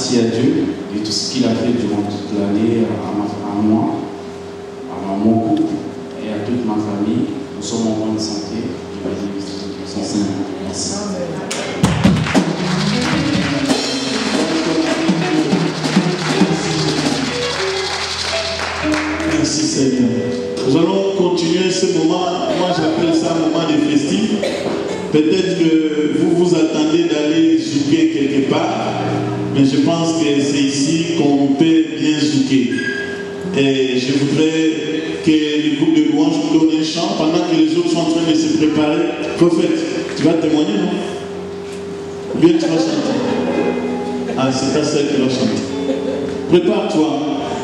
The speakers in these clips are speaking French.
merci à Dieu de tout ce qu'il a fait durant toute l'année à moi, à mon couple et à toute ma famille. Nous sommes en bonne santé. Merci. Merci Seigneur. Nous allons continuer ce moment. Moi j'appelle ça un moment de festif. Peut-être que vous vous attendez d'aller zouker quelque part, mais je pense que c'est ici qu'on peut bien zouker. Et je voudrais que le groupe de louanges nous donne un chant pendant que les autres sont en train de se préparer. Prophète, tu vas témoigner, non? Bien, tu vas chanter. Ah, c'est ta sœur qui va chanter. Prépare-toi.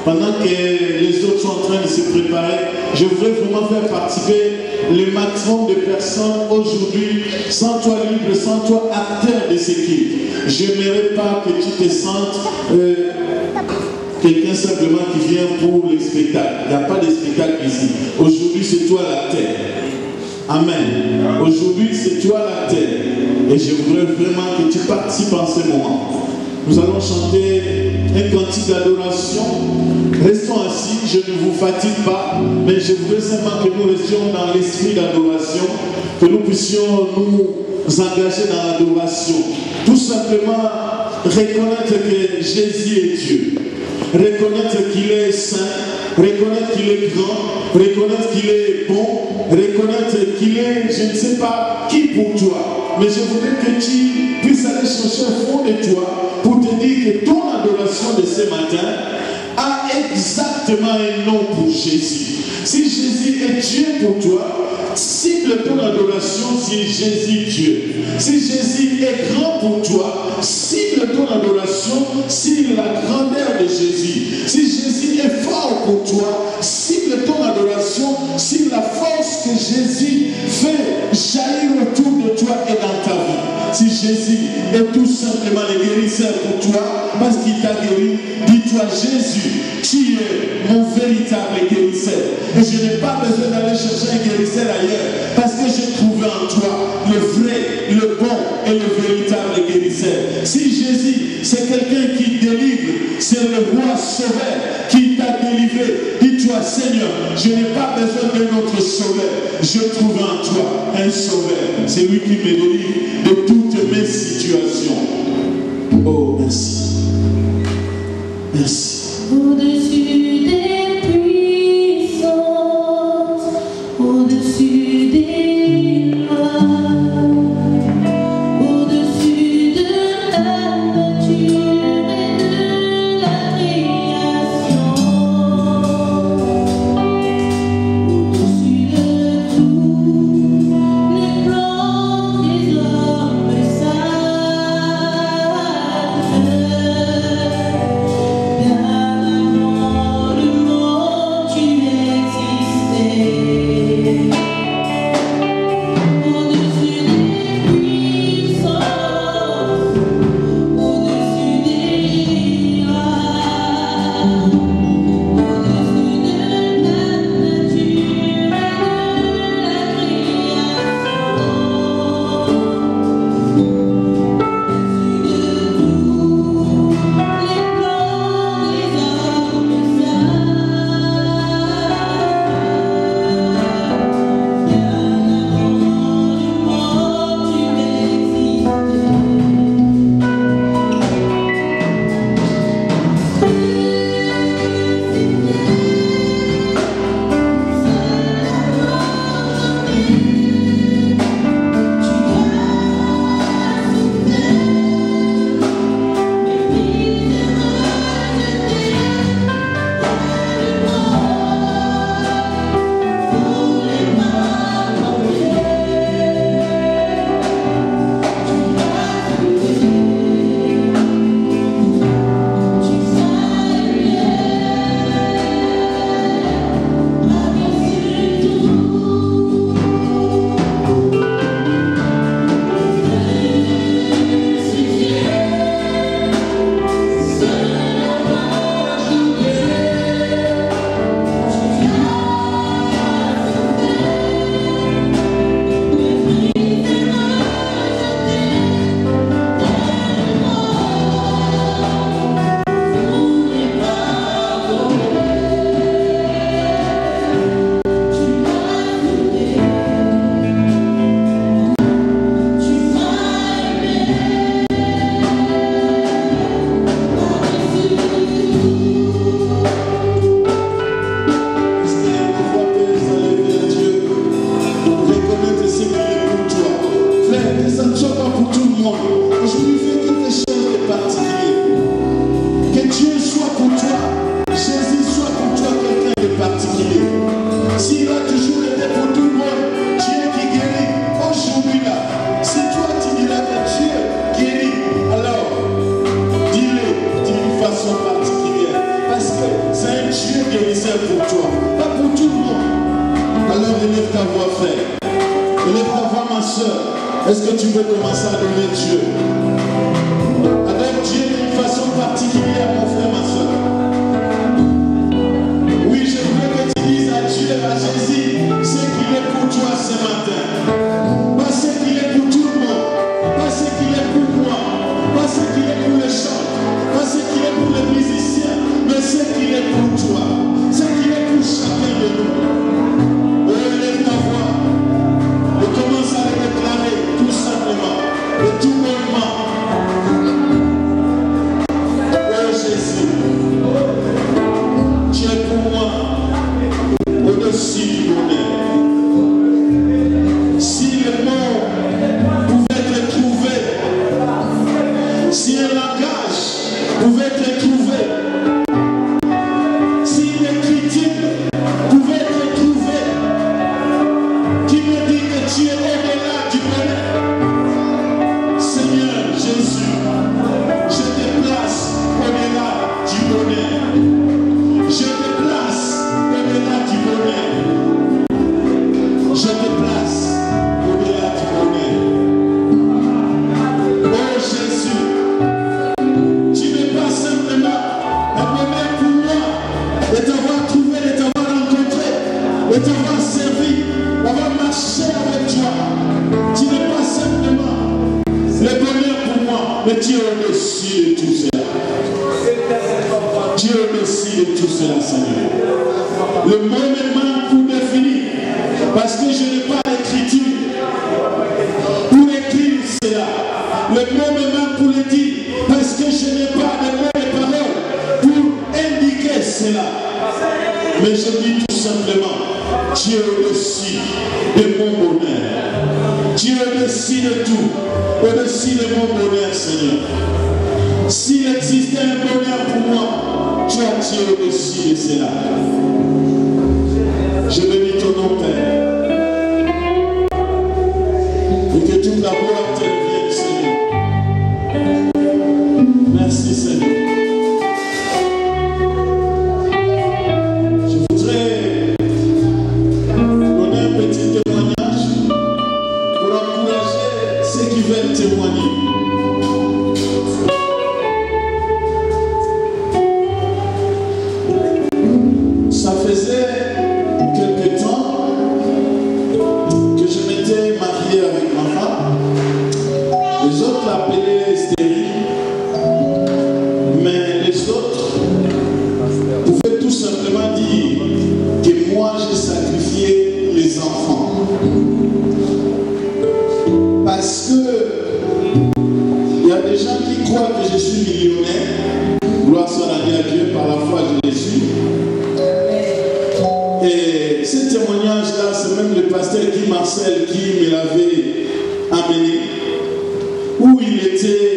Pendant que les autres sont en train de se préparer, je voudrais vraiment faire participer le maximum de personnes aujourd'hui, sans toi libre, sans toi acteur de ce qui. Je n'aimerais pas que tu te sentes quelqu'un simplement qui vient pour le spectacle. Il n'y a pas de spectacle ici. Aujourd'hui, c'est toi l'acteur. Amen. Aujourd'hui, c'est toi l'acteur. Et je voudrais vraiment que tu participes en ce moment. Nous allons chanter un cantique d'adoration. Restons assis, je ne vous fatigue pas, mais je voudrais simplement que nous restions dans l'esprit d'adoration, que nous puissions nous engager dans l'adoration. Tout simplement reconnaître que Jésus est Dieu, reconnaître qu'il est saint, reconnaître qu'il est grand, reconnaître qu'il est bon, reconnaître qu'il est, je ne sais pas qui pour toi, mais je voudrais que tu puisses aller chercher au fond de toi pour te dire que ton adoration de ce matin a exactement un nom pour Jésus. Si Jésus est Dieu pour toi, cible ton adoration si Jésus Dieu. Si Jésus est grand pour toi, cible ton adoration sur la grandeur de Jésus. Si Jésus est fort pour toi, cible ton adoration sur la force que Jésus fait jaillir autour de toi et dans ta vie. Si Jésus est tout simplement le guérisseur pour toi, parce qu'il t'a guéri, dis-toi Jésus, tu es mon véritable guérisseur. Et je n'ai pas besoin d'aller chercher un guérisseur ailleurs, parce que j'ai trouvé en toi le vrai, le bon et le véritable guérisseur. Si Jésus, c'est quelqu'un qui délivre, c'est le roi sauveur qui t'a délivré, dis-toi Seigneur, je n'ai pas besoin d'un autre sauveur. Je trouve en toi un sauveur. C'est lui qui me délivre de toutes mes situations. Oh, merci. Merci. Au-dessus des puissances, au-dessus des lois, au-dessus de la nature et de la création, au-dessus de tous les plans des hommes sages. Lève ta voix, ma soeur. Est-ce que tu peux commencer à donner Dieu? Adore Dieu d'une façon particulière, mon frère, ma soeur. Oui, je veux que tu dises à Dieu, à Jésus, ce qu'il est pour toi ce matin. Pas ce qu'il est pour tout le monde. Pas ce qu'il est pour moi. Pas ce qu'il est pour les chants. Pas ce qu'il est pour les musiciens. Mais ce qu'il est pour toi. Ce qu'il est pour chacun de nous. Lève ta voix. Et commence à le déclarer tout simplement. Et tout bonnement. Oh Jésus. Tu es pour moi au-dessus du bonheur. Si le mot pouvait te trouver, si un langage pouvait te trouver, si une critique pouvait te trouver, qui me dit que tu es au-delà du bonheur, Seigneur Jésus, je te place au-delà du bonheur. Je te place au-delà du bonheur. Je te place au-delà du bonheur. Oh Jésus, tu n'es pas simplement un bonheur pour moi de t'avoir trouvé, de t'avoir rencontré, de t'avoir servi, d'avoir marché avec toi. Tu n'es pas simplement le bonheur pour moi, mais tu es au-dessus de tout cela. Tu es au-dessus de tout cela, Seigneur. Le mot me manque pour définir, parce que je n'ai pas l'écriture pour écrire cela. Le mot me manque pour le dire, parce que je n'ai pas de mots et paroles pour indiquer cela. Mais je dis tout simplement, tu es au-dessus de mon bonheur. Tu es au-dessus de tout, au-dessus de mon bonheur, Seigneur. S'il existait un bonheur pour moi, tu es au-dessus de cela. Je bénis ton nom, Père. Et que toute la gloire te revienne, Seigneur. Merci, Seigneur. Je voudrais donner un petit témoignage pour encourager ceux qui veulent témoigner. Ça faisait quelque temps que je m'étais marié avec ma femme. Les autres l'appelaient stérile, mais les autres pouvaient tout simplement dire que moi j'ai sacrifié les enfants. Parce que il y a des gens qui croient que je suis millionnaire. Gloire soit à Dieu, par la foi je le suis. Et ce témoignage-là, c'est même le pasteur Guy Marcel qui me l'avait amené, où il était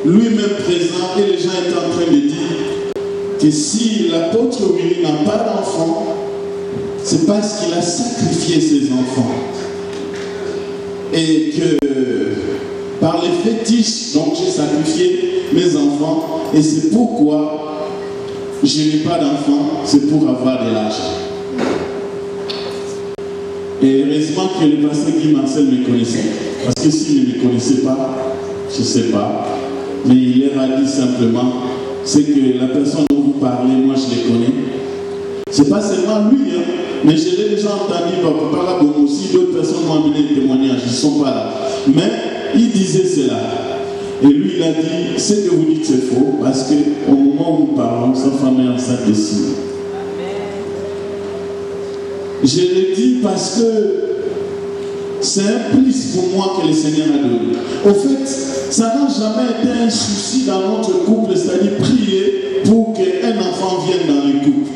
lui-même présent et les gens étaient en train de dire que si l'apôtre Willy n'a pas d'enfant, c'est parce qu'il a sacrifié ses enfants. Et que par les fétiches, donc j'ai sacrifié mes enfants, et c'est pourquoi je n'ai pas d'enfants, c'est pour avoir de l'argent. Et heureusement que le pasteur Guy Marcel me connaissait. Parce que s'il ne me connaissait pas, je ne sais pas. Mais il leur a dit simplement, c'est que la personne dont vous parlez, moi je les connais. Ce n'est pas seulement lui, hein, mais je l'ai déjà entendu par là aussi, d'autres personnes m'ont amené des témoignages, ils ne sont pas là. Mais il disait cela. Et lui, il a dit, ce que vous dites c'est faux, parce qu'au moment où nous parlons, sa femme est enceinte de 6 mois. Je le dis parce que c'est un plus pour moi que le Seigneur a donné. Au fait, ça n'a jamais été un souci dans notre couple, c'est-à-dire prier pour qu'un enfant vienne dans le couple.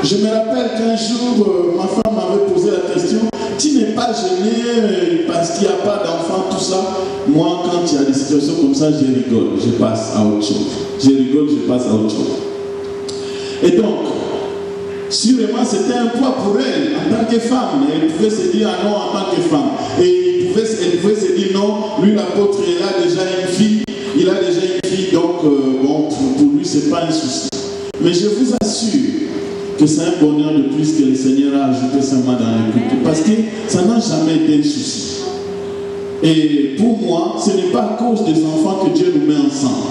Je me rappelle qu'un jour, ma femme m'avait posé la question, tu n'es pas gêné parce qu'il n'y a pas d'enfant, tout ça. Moi, quand il y a des situations comme ça, je rigole, je passe à autre chose. Je rigole, je passe à autre chose. Et donc, sûrement, c'était un poids pour elle, en tant que femme. Elle pouvait se dire ah non en tant que femme. Et elle pouvait se dire non, lui l'apôtre, il a déjà une fille. Il a déjà une fille, donc bon, pour lui, ce n'est pas un souci. Mais je vous assure que c'est un bonheur de plus que le Seigneur a ajouté seulement dans le culte. Parce que ça n'a jamais été un souci. Et pour moi, ce n'est pas à cause des enfants que Dieu nous met ensemble.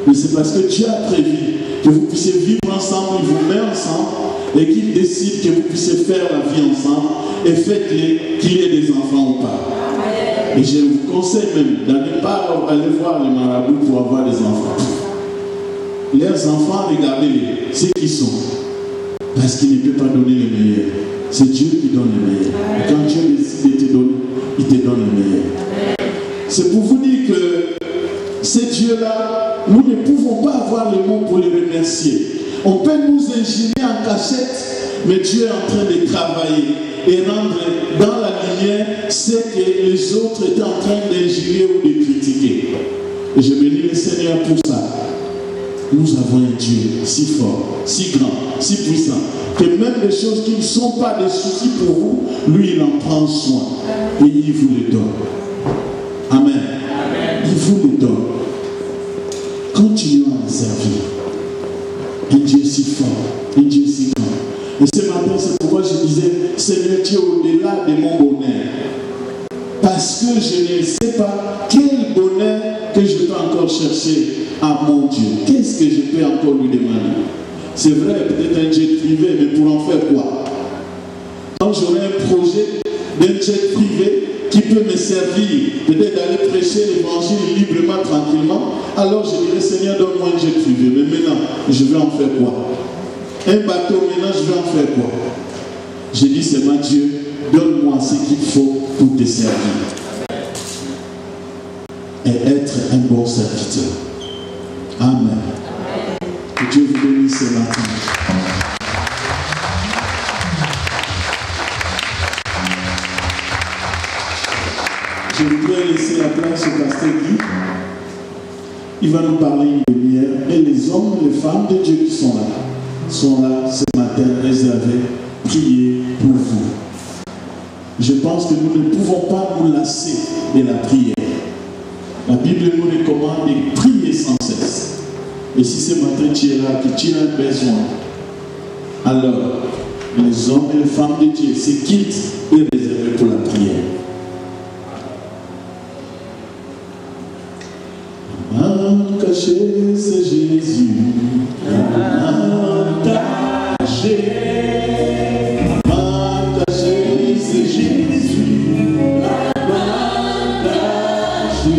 Mais c'est parce que Dieu a prévu que vous puissiez vivre ensemble, il vous met ensemble et qu'il décide que vous puissiez faire la vie ensemble et faites-les qu'il y ait des enfants ou pas. Et je vous conseille même d'aller pas aller voir les marabouts pour avoir des enfants. Leurs enfants, regardez-les, c'est qui sont. Parce qu'il ne peut pas donner le meilleur. C'est Dieu qui donne le meilleur. Et quand Dieu décide de te donner, il te donne le meilleur. C'est pour vous dire que ces dieux-là, nous ne pouvons pas avoir le mot pour les remercier. On peut nous ingérer en cachette, mais Dieu est en train de travailler et rendre dans la lumière ce que les autres étaient en train d'ingérer ou de critiquer. Et je bénis le Seigneur pour ça. Nous avons un Dieu si fort, si grand, si puissant, que même les choses qui ne sont pas des soucis pour vous, lui il en prend soin et il vous les donne. Amen. Il vous les donne. Continuons à le servir. Un Dieu si fort, un Dieu si grand. Et ce matin, c'est pourquoi je disais, Seigneur, tu es au-delà de mon bonheur. Parce que je ne sais pas quel bonheur que je peux encore chercher à mon Dieu. Qu'est-ce que je peux encore lui demander? C'est vrai, peut-être un jet privé, mais pour en faire quoi? Quand j'aurai un projet d'un jet privé qui peut me servir, peut-être d'aller prêcher l'évangile librement, tranquillement, alors je dirais, Seigneur, donne-moi un jet privé. Mais maintenant, je vais en faire quoi? Un bateau, maintenant, je vais en faire quoi? J'ai dit, c'est ma Dieu, donne-moi ce qu'il faut pour te servir. Et être un bon serviteur. Amen. Que Dieu vous bénisse ce matin. Je voudrais laisser la place au pasteur Guy. Il va nous parler une demi-heure. Et les hommes et les femmes de Dieu qui sont là ce matin réservés, prier pour vous. Je pense que nous ne pouvons pas nous lasser de la prière. La Bible nous recommande de prier sans cesse. Et si ce matin tu es là, que tu as un besoin, alors les hommes et les femmes de Dieu se quittent et réservés pour la prière. Ma caché, c'est Jésus. Ma caché. Ma caché, c'est Jésus. Ma caché.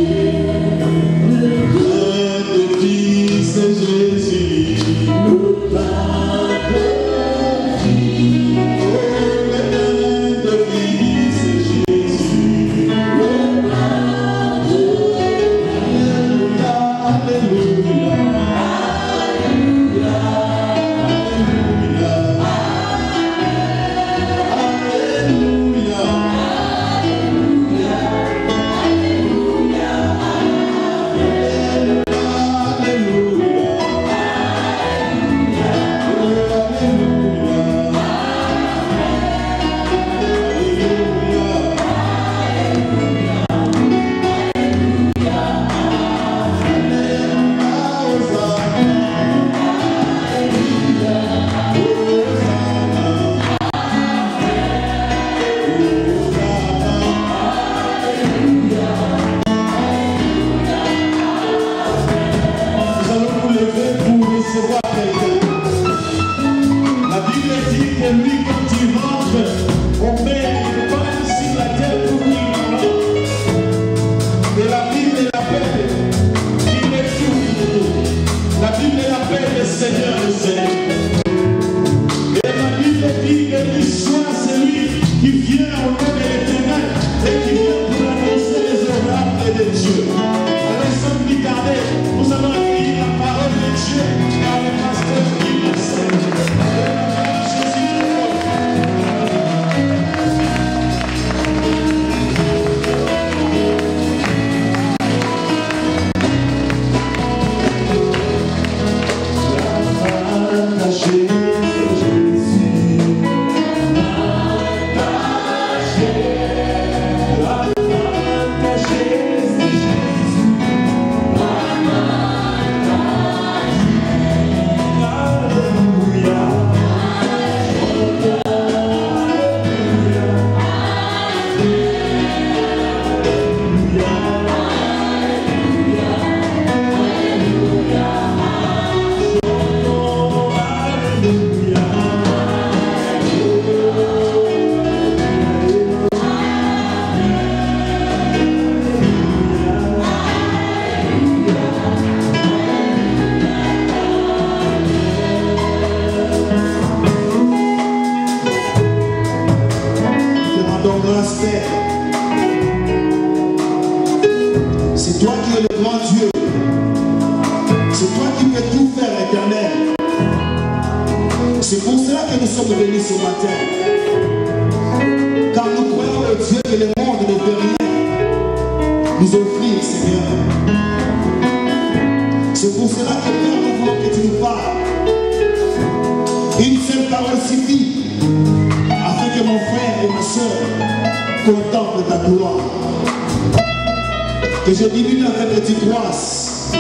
C'est toi qui es le grand Dieu. C'est toi qui peux tout faire, Éternel. C'est pour cela que nous sommes venus ce matin. Car nous croyons au Dieu que le monde ne peut rien nous offrir, Seigneur. C'est pour cela que, Père, nous voulons que tu nous parles. Une seule parole suffit afin que mon frère et ma soeur contemplent ta gloire. Que je diminue afin que tu croisses.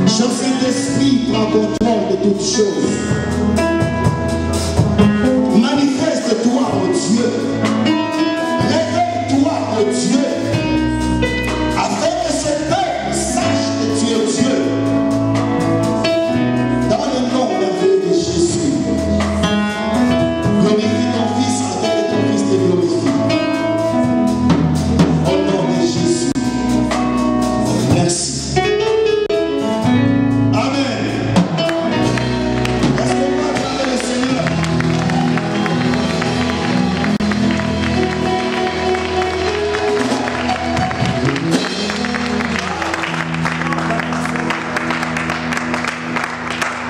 Cher Saint-Esprit, prends contrôle de toutes choses. Manifeste-toi, oh Dieu. Révèle-toi, oh Dieu. Afin que ce peuple sache que tu es Dieu. Dans le nom merveilleux de Jésus. Glorifie ton Fils afin que ton Fils te glorifie. Au nom de Jésus. Merci. Amen. Est-ce qu'on va acclamer le Seigneur?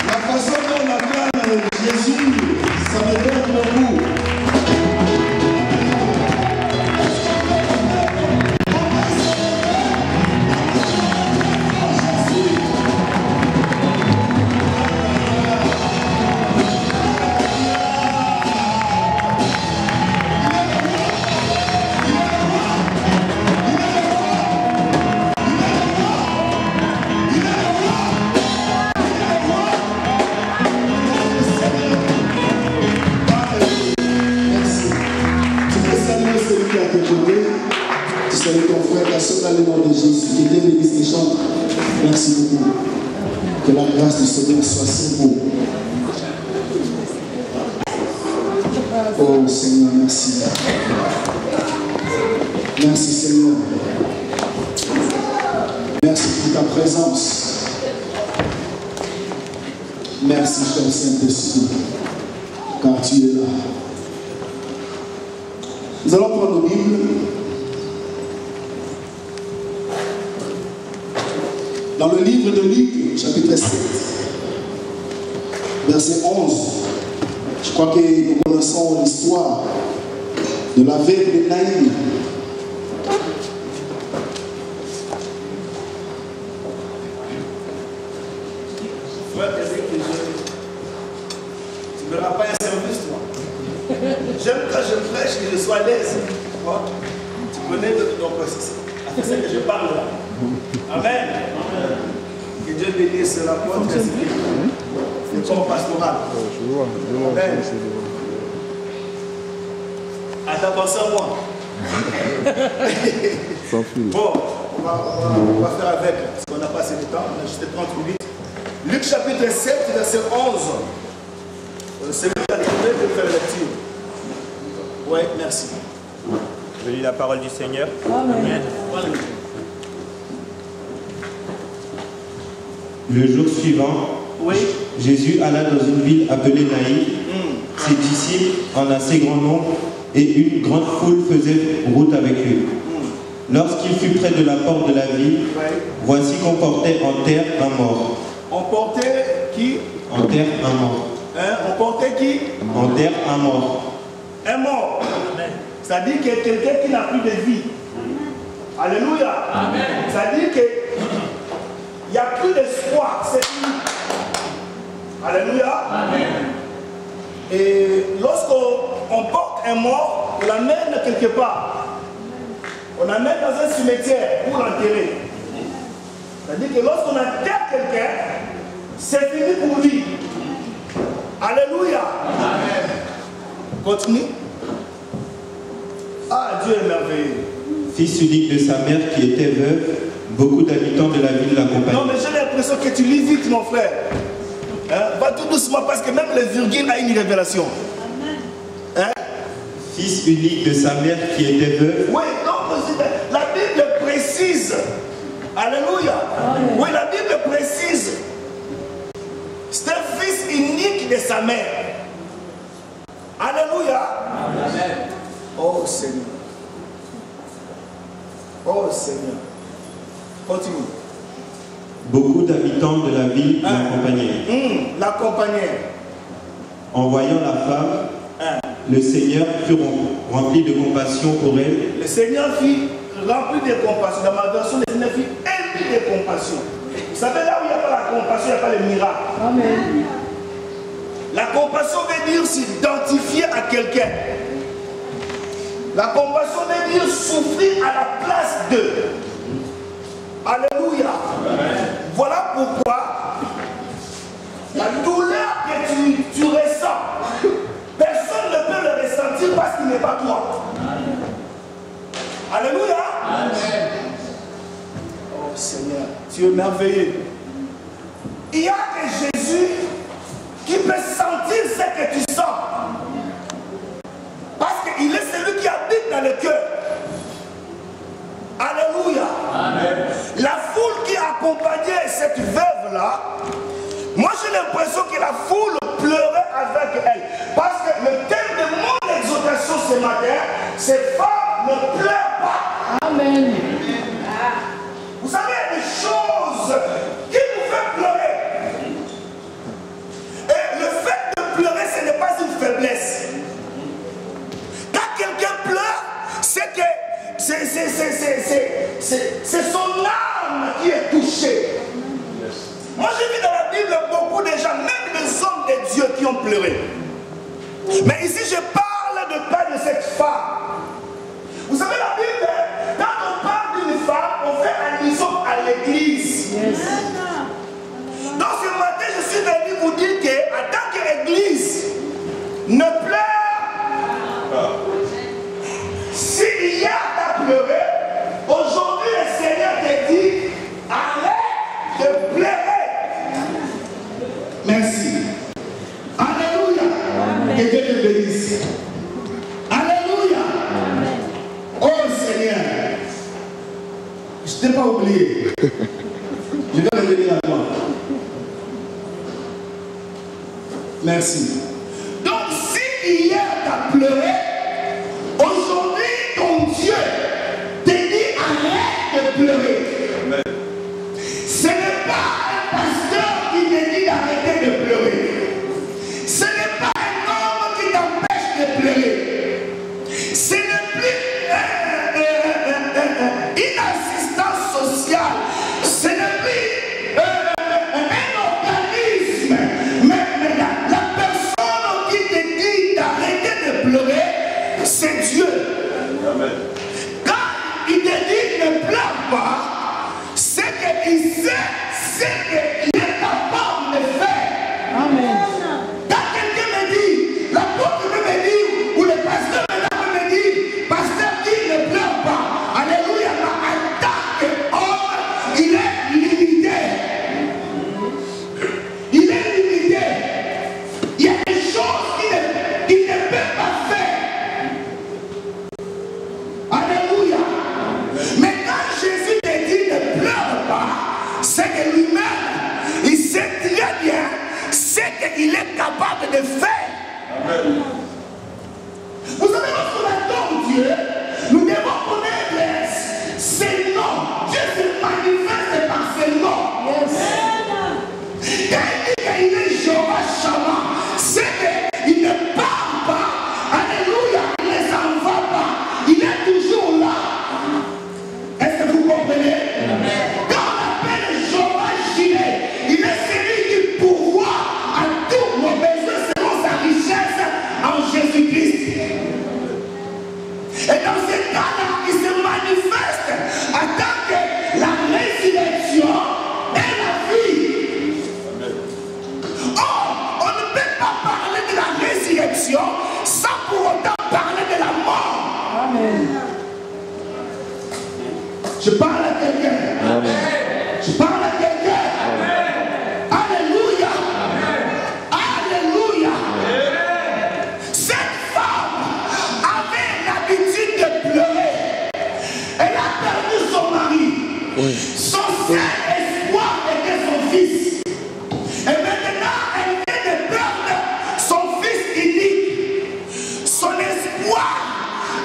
La façon dont on acclame Jésus, ça me donne beaucoup. Dans le nom de Jésus, que Dieu bénisse les chants. Merci beaucoup. Que la grâce du Seigneur soit sur vous. Oh Seigneur, merci. Merci Seigneur. Merci pour ta présence. Merci cher Saint-Esprit, car tu es là. Nous allons prendre nos Bibles. Dans le livre de Luc, chapitre 7, verset 11, je crois que nous connaissons l'histoire de la veuve de Naïm. Tu ne me rends pas un service, toi. J'aime quand je prêche que je sois à l'aise. Tu connais donc c'est ça que je parle là. Amen. Que Dieu bénisse la porte et le corps pastoral. Amen. Attends, pensez à moi. Bon, on va faire avec, parce qu'on n'a pas assez de temps, on a juste 30 minutes. Luc chapitre 7, verset 11. C'est lui qui a trouvé de faire la lecture. Oui, merci. Je lis la parole du Seigneur. Amen. Le jour suivant, Oui. Jésus alla dans une ville appelée Naïm. Ses disciples, en assez grand nombre, et une grande foule faisaient route avec eux. Lorsqu'il fut près de la porte de la ville, voici qu'on portait en terre un mort. On portait qui? En terre un mort. Hein? On portait qui? En terre un mort. Un mort. C'est-à-dire que quelqu'un qui n'a plus de vie. Alléluia. C'est-à-dire qu'il n'y a plus d'espoir. C'est fini. Alléluia. Amen. Et lorsqu'on porte un mort, on l'amène quelque part. On l'amène dans un cimetière pour l'enterrer. C'est-à-dire que lorsqu'on enterre quelqu'un, c'est fini pour lui. Alléluia. Amen. Continue. Ah, Dieu est merveilleux. Fils unique de sa mère qui était veuve, beaucoup d'habitants de la ville l'accompagnaient. Non, mais j'ai l'impression que tu lis vite, mon frère. Hein? Va tout doucement parce que même les virgules a une révélation. Hein? Fils unique de sa mère qui était veuve. Oui, donc la Bible précise. Alléluia. Oui, la Bible précise. C'est un fils unique de sa mère. Alléluia. Amen. Oh Seigneur. Oh Seigneur. Continue. Beaucoup d'habitants de la ville l'accompagnaient. L'accompagnaient. En voyant la femme, le Seigneur fut rempli de compassion pour elle. Le Seigneur fut rempli de compassion. Dans ma version, le Seigneur fut ému de compassion. Vous savez, là où il n'y a pas la compassion, il n'y a pas le miracle. Amen. La compassion veut dire s'identifier à quelqu'un. La compassion veut dire souffrir à la place d'eux. Alléluia. Amen. Voilà pourquoi la douleur que tu ressens, personne ne peut le ressentir parce qu'il n'est pas toi. Alléluia. Amen. Oh Seigneur, tu es merveilleux. Il y a que Jésus qui peut sentir ce que tu sens. Parce qu'il est celui qui habite dans le cœur. Alléluia. Amen. La foule qui accompagnait cette veuve-là, moi j'ai l'impression que la foule pleurait avec elle. Parce que le thème de mon exhortation ce matin, c'est femmes ne pleurent pas. Amen. Vous savez, il y a des choses qui nous font pleurer. Et le fait de pleurer, ce n'est pas une faiblesse. Quand quelqu'un pleure, c'est que c'est son âme qui est touchée. Moi j'ai vu dans la Bible beaucoup de gens, même des hommes de Dieu qui ont pleuré. Mais ici je parle pas de cette femme. Vous savez la Bible, quand on parle d'une femme, on fait allusion à l'église. Yes. Donc ce matin je suis venu vous dire qu'en tant qu'église, ne pleure pas. S'il y a à pleurer, aujourd'hui le Seigneur te dit, arrête de pleurer. Merci. Alléluia. Que Dieu te bénisse. Alléluia. Amen. Oh Seigneur, je ne t'ai pas oublié. Je vais revenir à toi. Merci. Donc s'il y a à pleurer, aujourd'hui ton Dieu te dit arrête de pleurer. Amen. Ce n'est pas un pasteur qui te dit d'arrêter de pleurer. Ce n'est pas un homme qui t'empêche de pleurer. Ce n'est plus une assistance sociale. Ce n'est plus un organisme. Mais la personne qui te dit d'arrêter de pleurer, c'est Dieu. Amen. Quand il te dit ne pleure pas, c'est qu'il sait ce qu'il est capable de faire. Amen. Quand quelqu'un me dit, l'apôtre peut me dire, ou le pasteur peut me dire, pasteur dit ne pleure pas. Alléluia, mais en tant qu'homme, il est limité. Il est limité. Il y a des choses qu'il ne peut pas faire. Alléluia. Mais quand Jésus te dit ne pleure pas, c'est que lui-même, il sait très bien ce qu'il est capable de faire. Amen. Vous savez, lorsqu'on adore Dieu, nous devons connaître ses noms. Dieu se manifeste par ses noms. Yes. Quand il dit qu'il est Jéhovah Shammah, c'est qu'il ne part pas. Alléluia, il ne s'en va pas. Il est toujours là. Est-ce que vous comprenez? Amen. Quand on appelle Jéhovah Jireh, il est celui qui pourvoit à tous nos besoins selon sa richesse en Jésus-Christ. Et dans ce cas-là, il se manifeste en tant que la résurrection et la vie. Or, on ne peut pas parler de la résurrection sans pour autant parler de la mort. Amen. Je parle à quelqu'un. Amen. Je parle à quelqu'un. Amen. Alléluia. Amen. Alléluia. Amen. Cette femme avait l'habitude de pleurer. Elle a perdu son mari. Oui. Son seul espoir était son fils. Et maintenant, elle vient de perdre son fils unique. Son espoir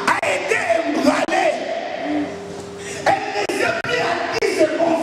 a été ébranlé. Elle ne sait plus à qui se confier.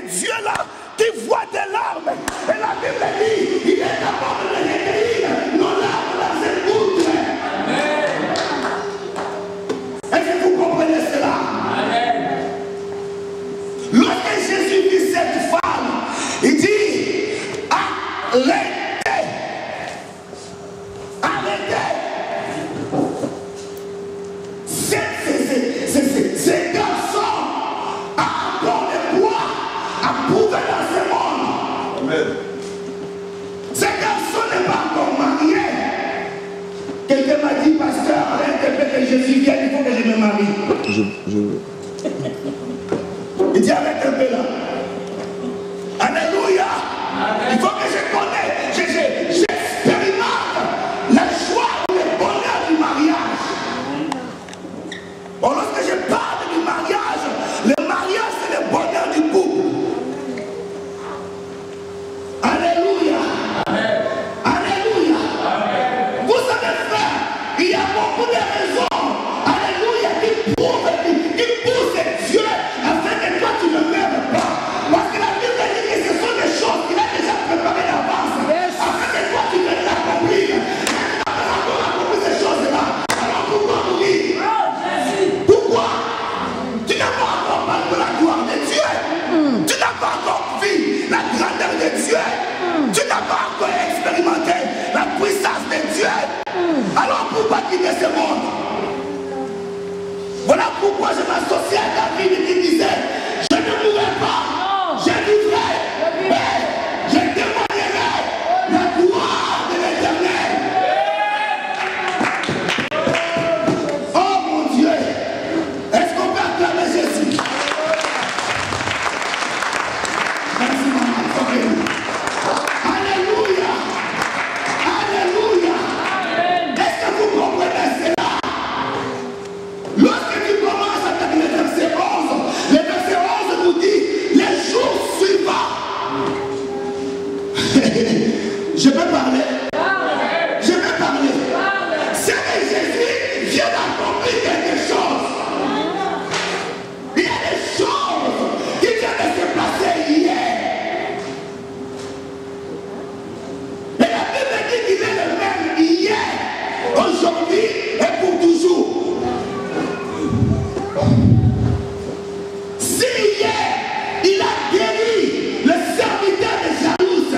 ce Dieu-là qui voit des larmes. Et la Bible dit, il est capable de recueillir nos larmes dans ses gouttes. Est-ce que vous comprenez cela? Lorsque Jésus vit cette femme, il dit, arrêtez. Arrêtez. Ces garçons a encore des poids à prouver dans ce monde. Amen. Ces garçons n'est pas encore marié. Quelqu'un m'a dit, pasteur, arrête que Jésus vienne, il faut que je me marie. Il dit, arrête un peu là. Alléluia. Il faut que je connaisse, j'expérimente la joie et le bonheur du mariage. Bon, lorsque je parle du mariage, le mariage c'est le bonheur du couple. Alléluia. Amen. Alléluia. Amen. Vous savez frère, il y a beaucoup de raisons, alléluia, qui poussent Dieu afin que toi tu ne meurs pas. Parce que la Bible dit que ce sont des choses qu'il a déjà préparées d'avance. Afin que toi tu ne l'accomplisses. Et tu n'as pas encore accompli ces choses-là. Alors pourquoi mourir? Pourquoi? Tu n'as pas encore parlé de la gloire de Dieu. Tu n'as pas encore vu la grandeur de Dieu. Tu n'as pas encore expérimenté la puissance de Dieu. Alors pourquoi quitter ce monde? Voilà pourquoi je m'associe à David qui disait, je ne mourrai pas, je vivrai, et je témoignerai la gloire de l'Éternel. Oh mon Dieu, est-ce qu'on peut acclamer Jésus? Merci maman. Alléluia. Alléluia. Est-ce que vous comprenez cela? Lorsque tu commences avec le verset 11, le verset 11 nous dit, les jours suivants. Je peux parler? Je peux parler. C'est que Jésus vient d'accomplir quelque chose. Il y a des choses qui viennent de se passer hier. Et la Bible dit qu'il est le même hier, aujourd'hui et pour toujours. Si hier il a guéri le serviteur de Jalouse,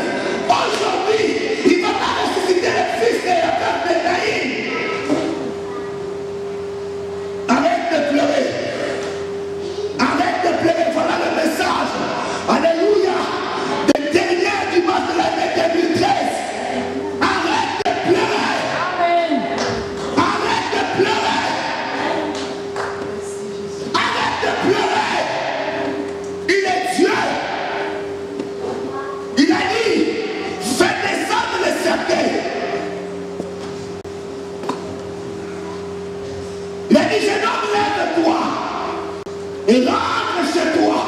aujourd'hui il va pas ressusciter le fils de la femme de Naïm. Arrête de pleurer. Arrête de pleurer. Voilà le message. Alléluia. Le dernier dimanche de l'année 2013. Arrête de pleurer. Arrête de pleurer. Arrête de pleurer. Il est Dieu. Il a dit, fais descendre le cercueil. Il a dit, jeune homme, lève-toi et rentre chez toi.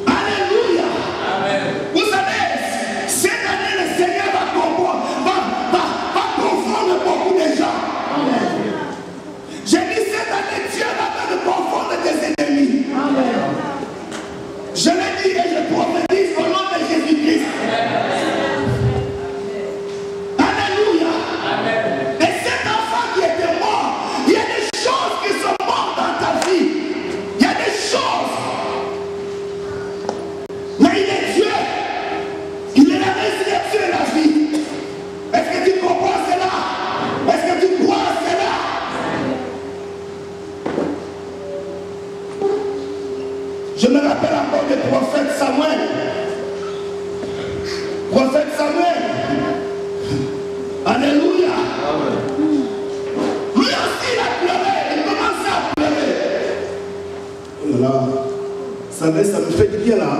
Alléluia. Amen. Vous savez, cette année, le Seigneur va confondre beaucoup de gens. Amen. J'ai dit, cette année, Dieu va te confondre tes ennemis. Amen. Je l'ai dit et je prophétise au nom de Jésus-Christ. Alléluia. Amen. Et cet enfant qui était mort, il y a des choses qui sont mortes dans ta vie. Il y a des choses. Mais il est Dieu. Il est la résurrection et la vie. Est-ce que tu comprends cela? Est-ce que tu crois cela? Je me rappelle encore du prophète Samuel. Prophète Samuel. Alléluia. Lui aussi il a pleuré. Il commence à pleurer. Oh là là. Ça me fait du bien là.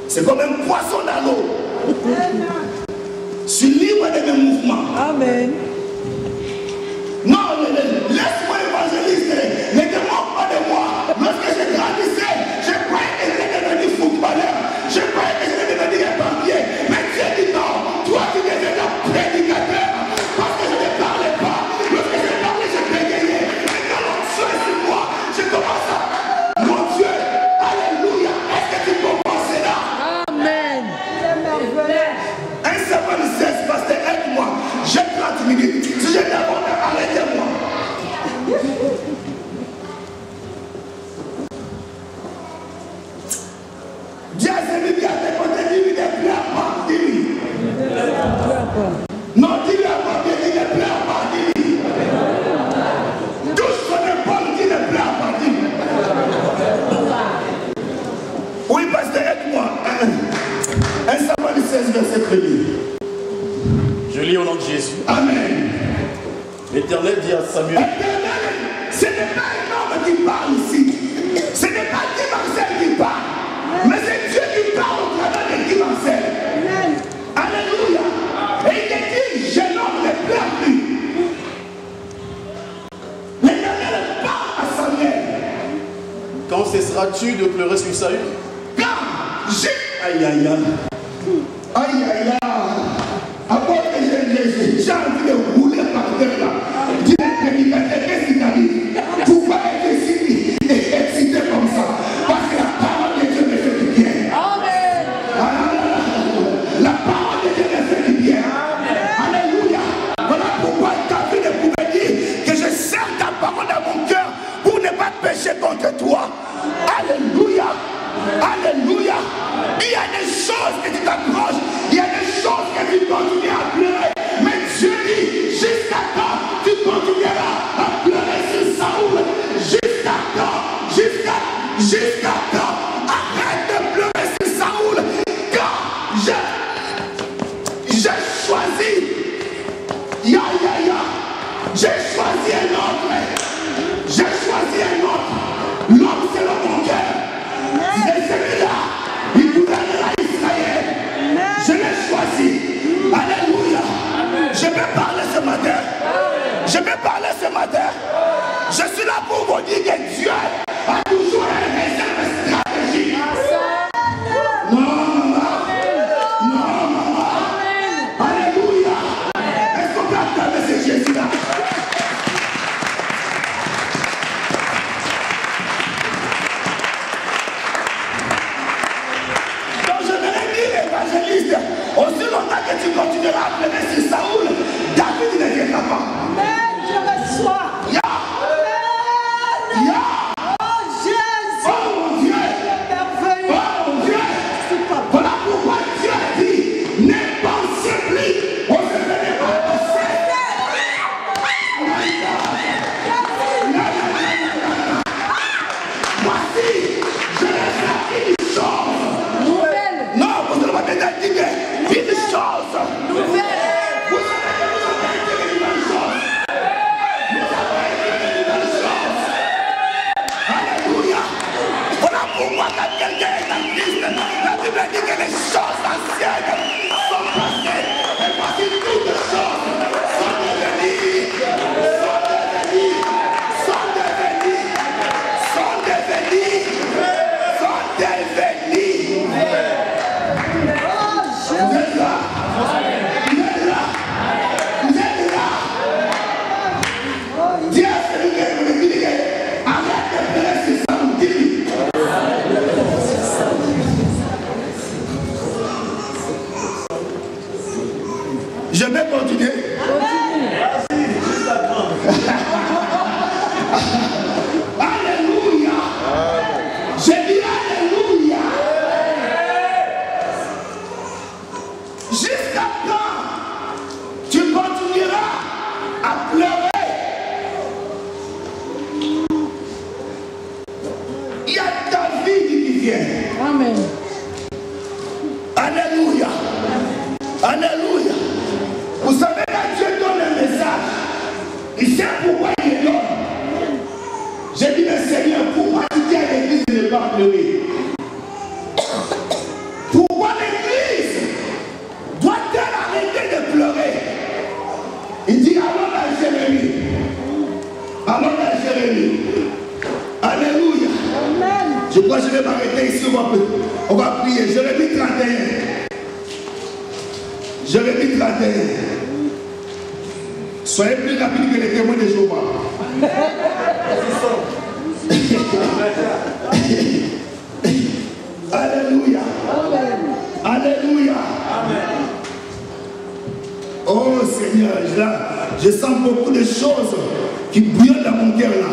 C'est comme un poisson dans l'eau. Je suis libre de mes mouvements. Amen. Non, laisse-moi évangéliste. Ne te moque pas de moi. Lorsque je grandissais, je croyais que j'allais devenir footballeur. Je croyais que j'allais devenir un banquier. Mais Dieu dit non. Toi, tu deviens prédicateur. Parce que je ne parlais pas. Lorsque je parlais, je bégayais. Mais quand l'onction est sur moi, je commence à... Mon Dieu, celui à tes côtés, dis-lui ne pleure pas, dis-lui. Non, dis-lui à côté, dis ne pleure pas, dis-lui. Touche son épaule, dis ne pleure pas, dis-lui. Oui, pasteur, aide-moi. 1 Samuel 16, verset 1. Je lis au nom de Jésus. Amen. L'Éternel dit à Samuel. Ce n'est pas un homme qui parle ici. Ce n'est pas Guy Marcel qui parle. Mais c'est Dieu qui parle au travers de Guy Marcel. Alléluia. Et il te dit, jeune homme, ne pleure plus. L'Éternel parle à Samuel. Quand cesseras-tu de pleurer sur Saül? Quand aïe aïe aïe. Aïe aïe aïe. Après que j'ai envie de rouler par terre là. Dis qu'est-ce qui t'arrive? Pourquoi être excité comme ça? Parce que la parole de Dieu me fait du bien. Amen. La parole de Dieu me fait du bien. Alléluia. Voilà pourquoi David pouvait dire que je sers ta parole dans mon cœur pour ne pas pécher contre toi. Alléluia. Alléluia. Il y a des choses que tu t'approches, il y a des choses que tu continues à pleurer. Mais Dieu dit, jusqu'à quand tu continueras à pleurer sur Saoul? Jusqu'à quand? Jusqu'à quand? Arrête de pleurer sur Saoul. Quand j'ai choisi, ya, j'ai choisi un autre. J'ai choisi un autre. L'homme selon mon cœur. Et celui-là, il gouvernera Israël. Je l'ai choisi. Alléluia. Je vais parler ce matin. Je vais parler ce matin. Je suis là pour vous dire que Dieu a toujours un réserve stratégique. Non, maman. Non, maman. Alléluia. Est-ce qu'on peut acclamer ce Jésus-là? Évangéliste, aussi longtemps que tu continueras à pleurer sur Saoul, David ne viendra pas. Amen, je reçois. Ya. Oh Jésus. Oh mon Dieu. Merveilleux. Oh mon Dieu. Voilà pourquoi Dieu a dit, ne pensez plus aux événements passés. Voici, je l'ai fait une chose. Nouvelle. Non, vous ne m'avez pas dit une chose. Nouvelle. Vous savez que vous avez été une bonne chose. Vous avez été une bonne chose. Alléluia. Voilà pourquoi quand quelqu'un est en Christ, la Bible dit que les choses anciennes sont passées. Et voici toutes les choses sont devenues. Vous êtes là? Vous êtes là? Vous êtes là? Dieu a celui qui me dit arrête de pleurer sur ça, vous dites. Je vais continuer. Alléluia. J'ai dit alléluia. Jusqu'à quand tu continueras à pleurer? Il y a David qui vient. Amen. Alléluia. Alléluia. Vous savez, quand Dieu donne un message, il sait pourquoi il le donne. J'ai dit, mais Seigneur, pourquoi tu dis à l'église de ne pas pleurer? Pourquoi l'église doit-elle arrêter de pleurer? Il dit, allons à Jérémie. Allons à Jérémie. Alléluia. Amen. Je crois que je vais m'arrêter ici, on va prier. Jérémie 31. Jérémie 31. Soyez plus rapide que les témoins de Jéhovah. Alléluia. Alléluia. Oh Seigneur, je sens beaucoup de choses qui brûlent dans mon cœur là.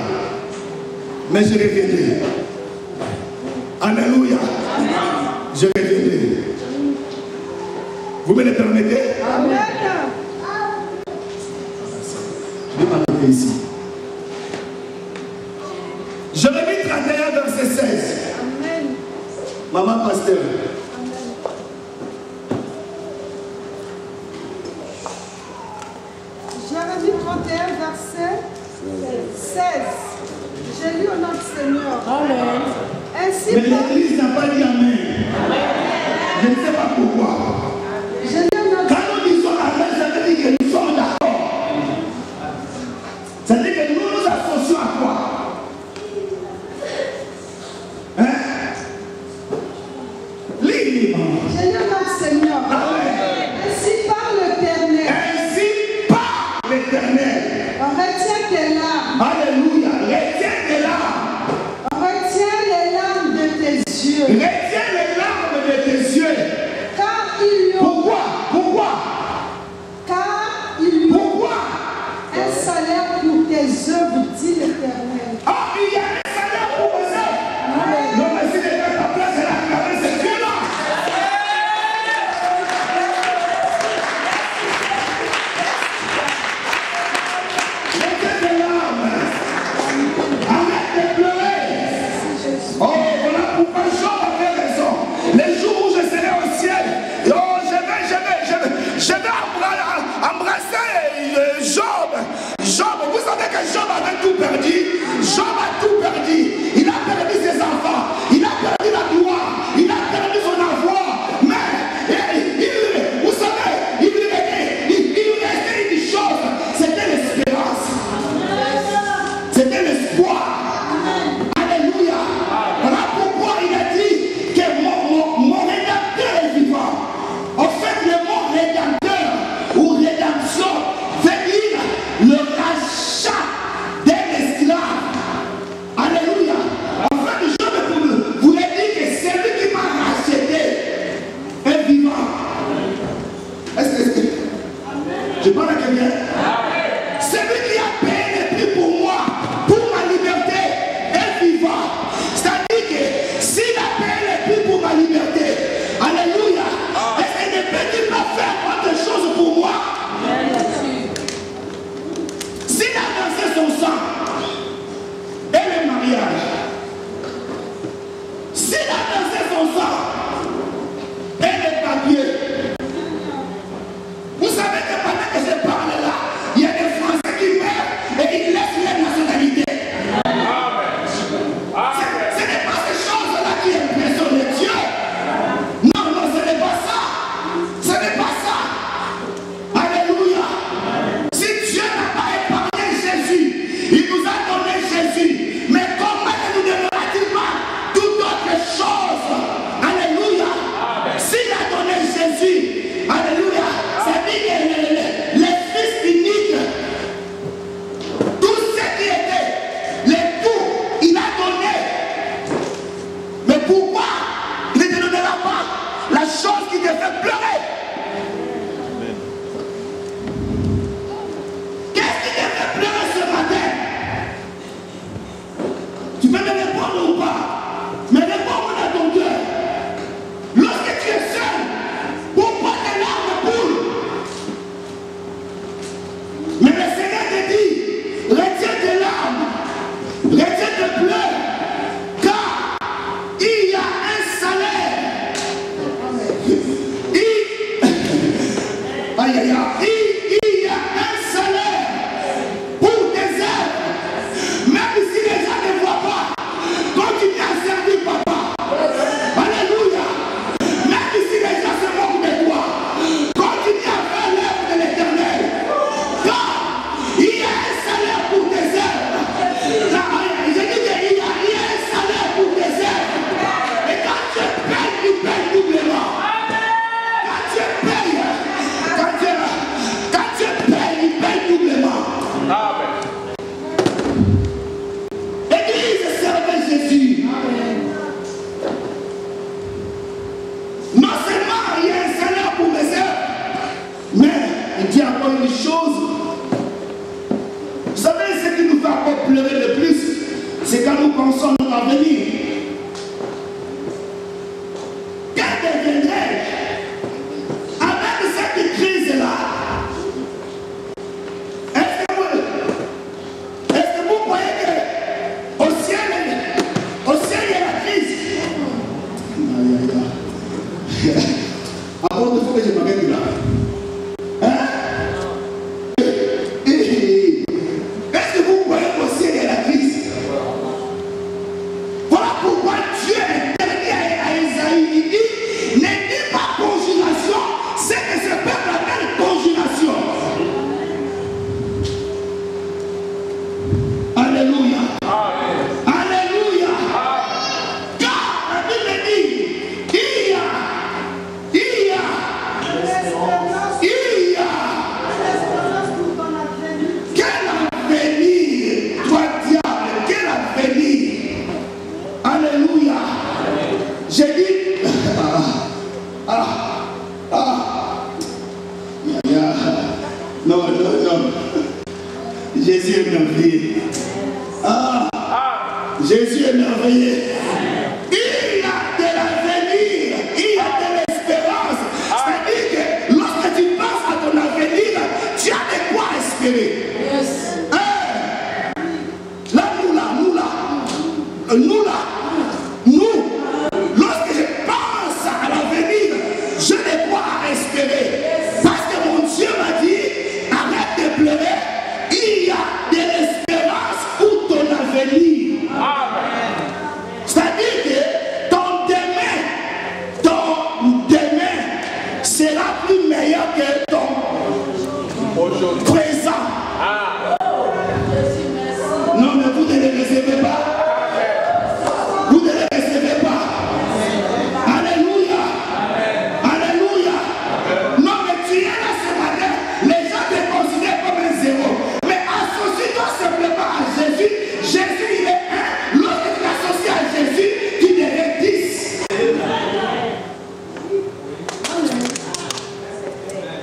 Mais je reviendrai. Alléluia. Je reviendrai. Vous me le permettez? Amen. Je vais m'arrêter ici. Jérémie 31, verset 16. Amen. Maman pasteur. Jérémie 31, verset 16. J'ai lu au nom du Seigneur. Amen. Ainsi Mais l'église n'a pas dit Amen. Je ne sais pas pourquoi. Quand nous disons Amen, ça veut dire que nous sommes d'accord. Ça veut dire que nous nous associons à quoi? Hein? Lis. J'ai lu au nom du Seigneur. Amen. Ainsi parle l'Éternel. Ainsi parle l'Éternel. Retiens tes larmes. Alléluia. Retiens tes larmes. Retiens les larmes de tes yeux. Retiens les larmes de tes yeux. Car il y aura. Pourquoi? Car il y aura Pourquoi? un salaire pour tes œuvres, dit l'Éternel. Ah, il y a un salaire pour vous. Non, mais si les gens ta place, elle a regardé, c'est Dieu là. Retiens tes larmes. Arrête de pleurer. Oh, voilà pourquoi Job avait raison. Les jours où je serai au ciel, oh, je vais embrasser Job. Job, vous savez que Job avait tout perdu. Job a tout perdu. Il a perdu ses enfants. Il a perdu la gloire. Il a perdu son avoir. Mais, vous savez, il lui restait une chose. C'était l'espérance. C'était l'espoir. Alléluia. Voilà pourquoi il a dit que mon rédempteur est vivant. En fait, le mot rédempteur ou rédemption veut dire le rachat d'un esclave. Alléluia. En fait, je voulais dire que c'est lui qui m'a racheté est vivant. Est-ce que je parle à quelqu'un? C'est lui qui a payé le prix pour moi, pour ma liberté, est vivant. C'est-à-dire que s'il a payé le prix pour ma liberté, alléluia, est-ce qu'il ne peut-il pas faire autre chose pour moi? S'il a versé son sang et le mariage, s'il a versé son sang et les papiers, vous savez que pendant que je parle là, il y a des Français qui meurent et ils laissent leur nationalité. Ce n'est pas ces choses-là qui impressionnent Dieu. Non, ce n'est pas ça. Ce n'est pas ça. Alléluia. Si Dieu n'a pas épargné Jésus, il nous a donné Jésus. Mais comment ne nous donnera-t-il pas toute autre chose? Alléluia. S'il a donné Jésus, alléluia, ça dit que les fils uniques, tout ce qui était, les tout, il a donné. Mais pourquoi il ne te donnera pas la chose qui te fait pleurer? Qu'est-ce qui te fait pleurer ce matin? Tu peux me répondre ou pas? Mais réponds-moi dans ton cœur. Lorsque tu es seul, pourquoi tes larmes coulent? Mais le Seigneur te dit, retiens tes larmes, retiens tes pleurs, car il y a un salaire. Il y a un salaire pour tes œuvres. Même si les gens ne voient pas, continue à pourquoi Dieu interdit à Esaïe, il dit, ne dis pas conjuration, c'est que ce peuple appelle conjuration. Alléluia. Alléluia. Car la Bible dit, il y a quel avenir, toi diable, quel avenir. Alléluia. J'ai dit, non, Jésus est merveilleux. Jésus est merveilleux. Il a de l'avenir, il a de l'espérance. C'est-à-dire que lorsque tu penses à ton avenir, tu as de quoi espérer. Lorsque je pense à l'avenir, je n'ai quoi à espérer. Parce que mon Dieu m'a dit, arrête de pleurer, il y a de l'espérance pour ton avenir. C'est-à-dire que ton demain sera plus meilleur que ton présent. Non, mais vous ne le recevez pas. Vous ne le recevez pas. Alléluia. Alléluia. Non, mais tu es là ce matin. Les gens te considèrent comme un zéro. Mais associe-toi simplement à Jésus. Jésus, il est un. Lorsque tu t'associes à Jésus, tu deviens 10.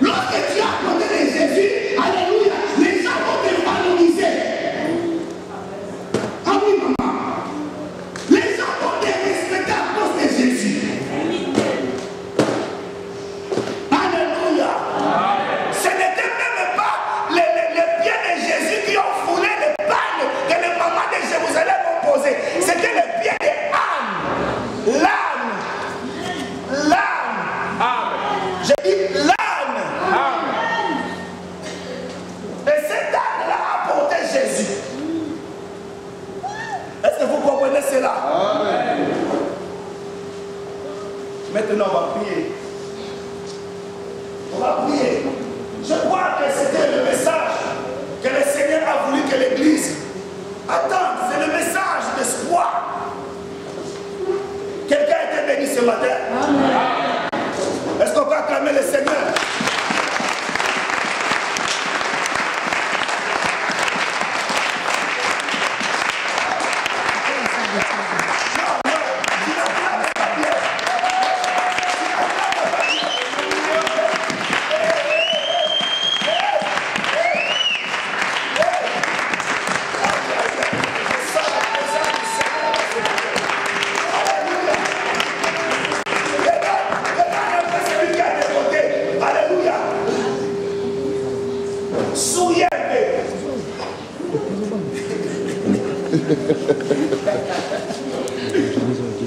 Lorsque tu es à côté de Jésus, alléluia, les gens vont te valoriser. Ah oui, maman. Les gens vont te respecter à cause de Jésus. Alléluia. Ce n'était même pas les pieds de Jésus qui ont foulé les pannes que les mamans de Jérusalem ont posées. C'était les pieds de Anne. L'âne. J'ai dit l'âne. Et cet âne-là a porté Jésus. Est-ce que vous comprenez cela? Maintenant, on va prier. On va prier. Je crois que c'était le message que le Seigneur a voulu que l'Église attende. C'est le message d'espoir. Quelqu'un a été béni ce matin? Est-ce qu'on peut acclamer le Seigneur?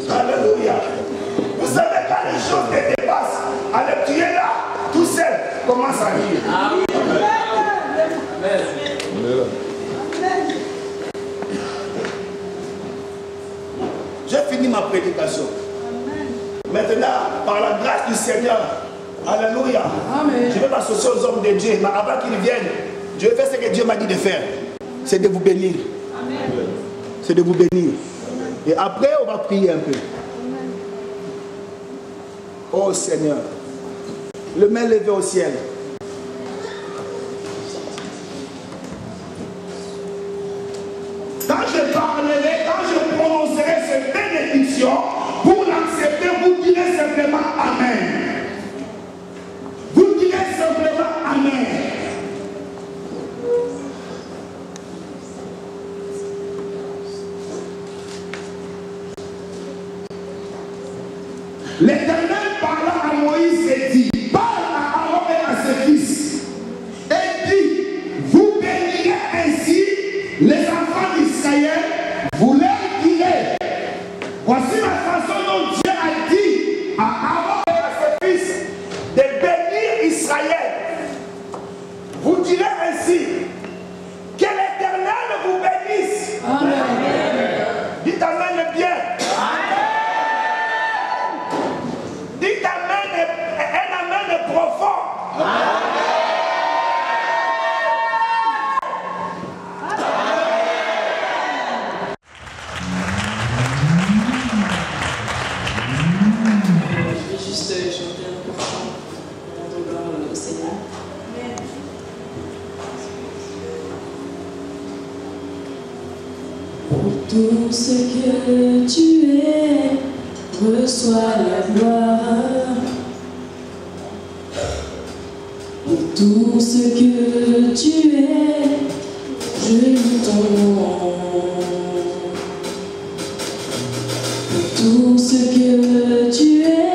Alléluia. Vous savez, quand les choses te dépassent, allez, tu es là, tout seul, commence à rire. J'ai fini ma prédication. Maintenant, par la grâce du Seigneur, alléluia, je vais m'associer aux hommes de Dieu. Mais avant qu'ils viennent, je vais faire ce que Dieu m'a dit de faire. C'est de vous bénir. C'est de vous bénir. Et après, on va prier un peu. Oh Seigneur, le main levé au ciel. Quand je parlerai, quand je prononcerai cette bénédiction, pour l'accepter, vous direz simplement Amen. Vous direz simplement Amen. L'Éternel parla à Moïse et dit, parle à Aaron et à ses fils, et dit, vous bénirez ainsi les enfants d'Israël, vous leur direz, voici la façon dont Dieu a dit à Aaron et à ses fils de bénir Israël. Vous direz ainsi, que l'Éternel vous bénisse. Amen. Dites Amen bien. Amen. Tout ce que tu es, reçois la gloire. Pour tout ce que tu es, je loue ton nom. Pour tout ce que tu es,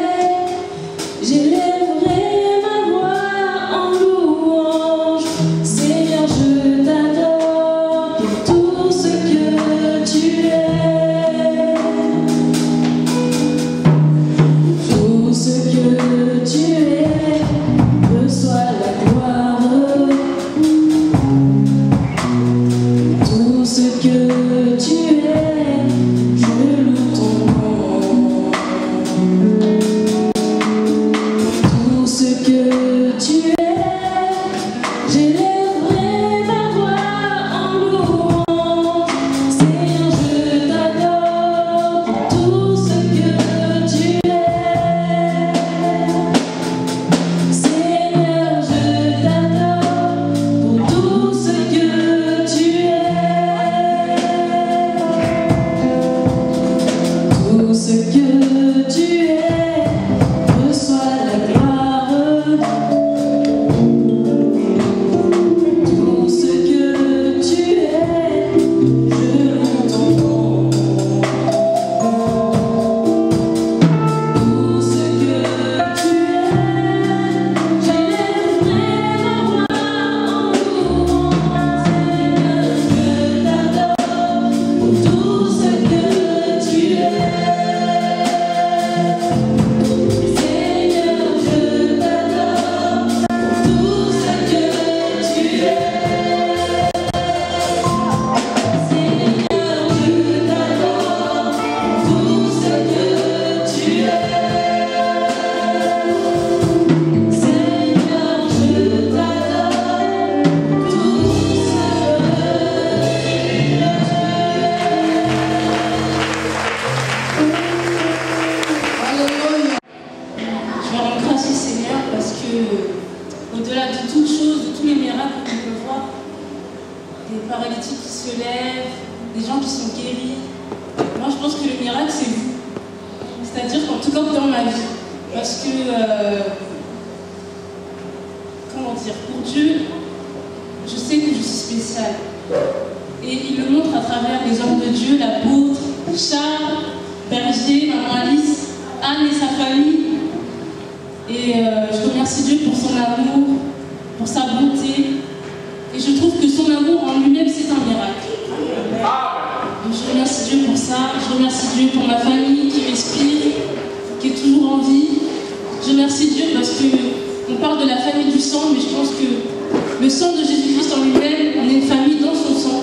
j'élèverai ma voix en louange. Seigneur, je t'adore pour tout ce que tu es. Tout ce que tu es, reçois la gloire. Tout ce que tu es, je loue ton nom. Tout ce que tu es, j'élèverai ma voix en louange. Seigneur, je t'adore pour tout ce que tu es. Seigneur, je t'adore pour tout ce que tu es. Tout ce que tu es, reçois la gloire. Tout ce que tu es, je loue ton nom. Tout ce que tu es, j'élèverai ma voix en louange. Seigneur, je t'adore pour tout ce que tu es. Seigneur, je t'adore pour tout ce que tu es. Seigneur, je t'adore pour tout ce que tu es. Seigneur, je t'adore pour tout Je vais rendre grâce au Seigneur parce que, au-delà de toutes choses, de tous les miracles qu'on peut voir, des paralytiques qui se lèvent, des gens qui sont guéris, moi je pense que le miracle c'est vous. C'est-à-dire qu'en tout cas dans ma vie, parce que, comment dire, pour Dieu, je sais que je suis spéciale. Et il le montre à travers les hommes de Dieu, l'apôtre, Charles, Berger, Maman Alice, Anne et sa famille. Et je remercie Dieu pour son amour, pour sa bonté. Et je trouve que son amour en lui-même, c'est un miracle. Donc je remercie Dieu pour ça. Je remercie Dieu pour ma famille qui m'inspire, qui est toujours en vie. Je remercie Dieu parce qu'on parle de la famille du sang, mais je pense que le sang de Jésus-Christ en lui-même, on est une famille dans son sang.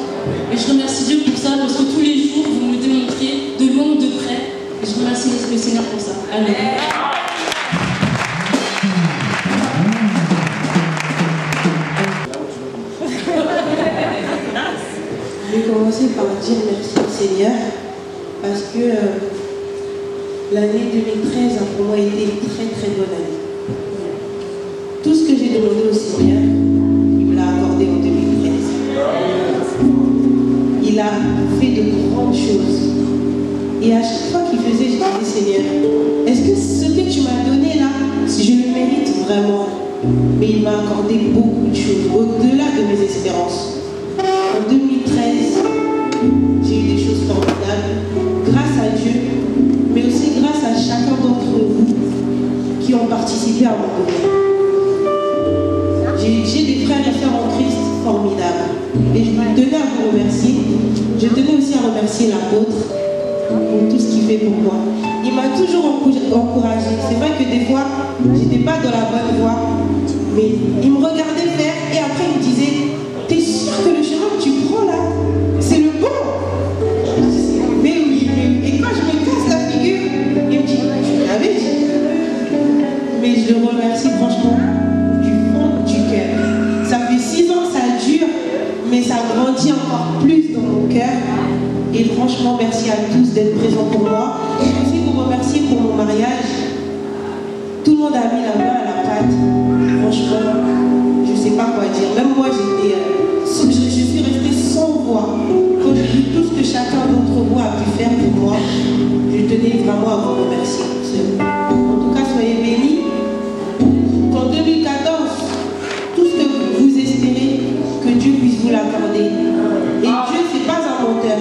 Et je remercie Dieu pour ça parce que tous les jours, vous me démontrez de loin ou de près. Et je remercie le Seigneur pour ça. Amen. Je vais commencer par dire merci au Seigneur parce que l'année 2013 a pour moi été une très très bonne année. Tout ce que j'ai demandé au Seigneur, il me l'a accordé en 2013. Il a fait de grandes choses. Et à chaque fois qu'il faisait, je disais Seigneur, est-ce que ce que tu m'as donné là, je le mérite vraiment? Mais il m'a accordé beaucoup de choses, au-delà de mes espérances. En 2013, j'ai eu des choses formidables, grâce à Dieu, mais aussi grâce à chacun d'entre vous qui ont participé à mon bonheur. J'ai des frères et sœurs en Christ formidables. Et je tenais à vous remercier. Je tenais aussi à remercier l'apôtre pour tout ce qu'il fait pour moi. Il m'a toujours encouragé. C'est vrai que des fois, j'étais pas dans la bonne voie, mais il me regardait faire et après il me disait, t'es sûr que le chemin que tu prends là, c'est le bon? Mais oui, et quand je me casse la figure, il me dit, je l'avais dit. Mais je le remercie franchement du fond du cœur. Ça fait 6 ans que ça dure, mais ça grandit encore plus dans mon cœur. Et franchement, merci à tous d'être présents pour moi. Je veux aussi vous remercier pour mon mariage. Tout le monde a mis la main à la pâte. Franchement, je ne sais pas quoi dire. Même moi, je suis restée sans voix quand j'ai vu tout ce que chacun d'entre vous tenais vraiment à vous remercier. En tout cas, soyez bénis. Qu'en 2014, tout ce que vous espérez, que Dieu puisse vous l'accorder. Et Dieu, ce n'est pas un menteur.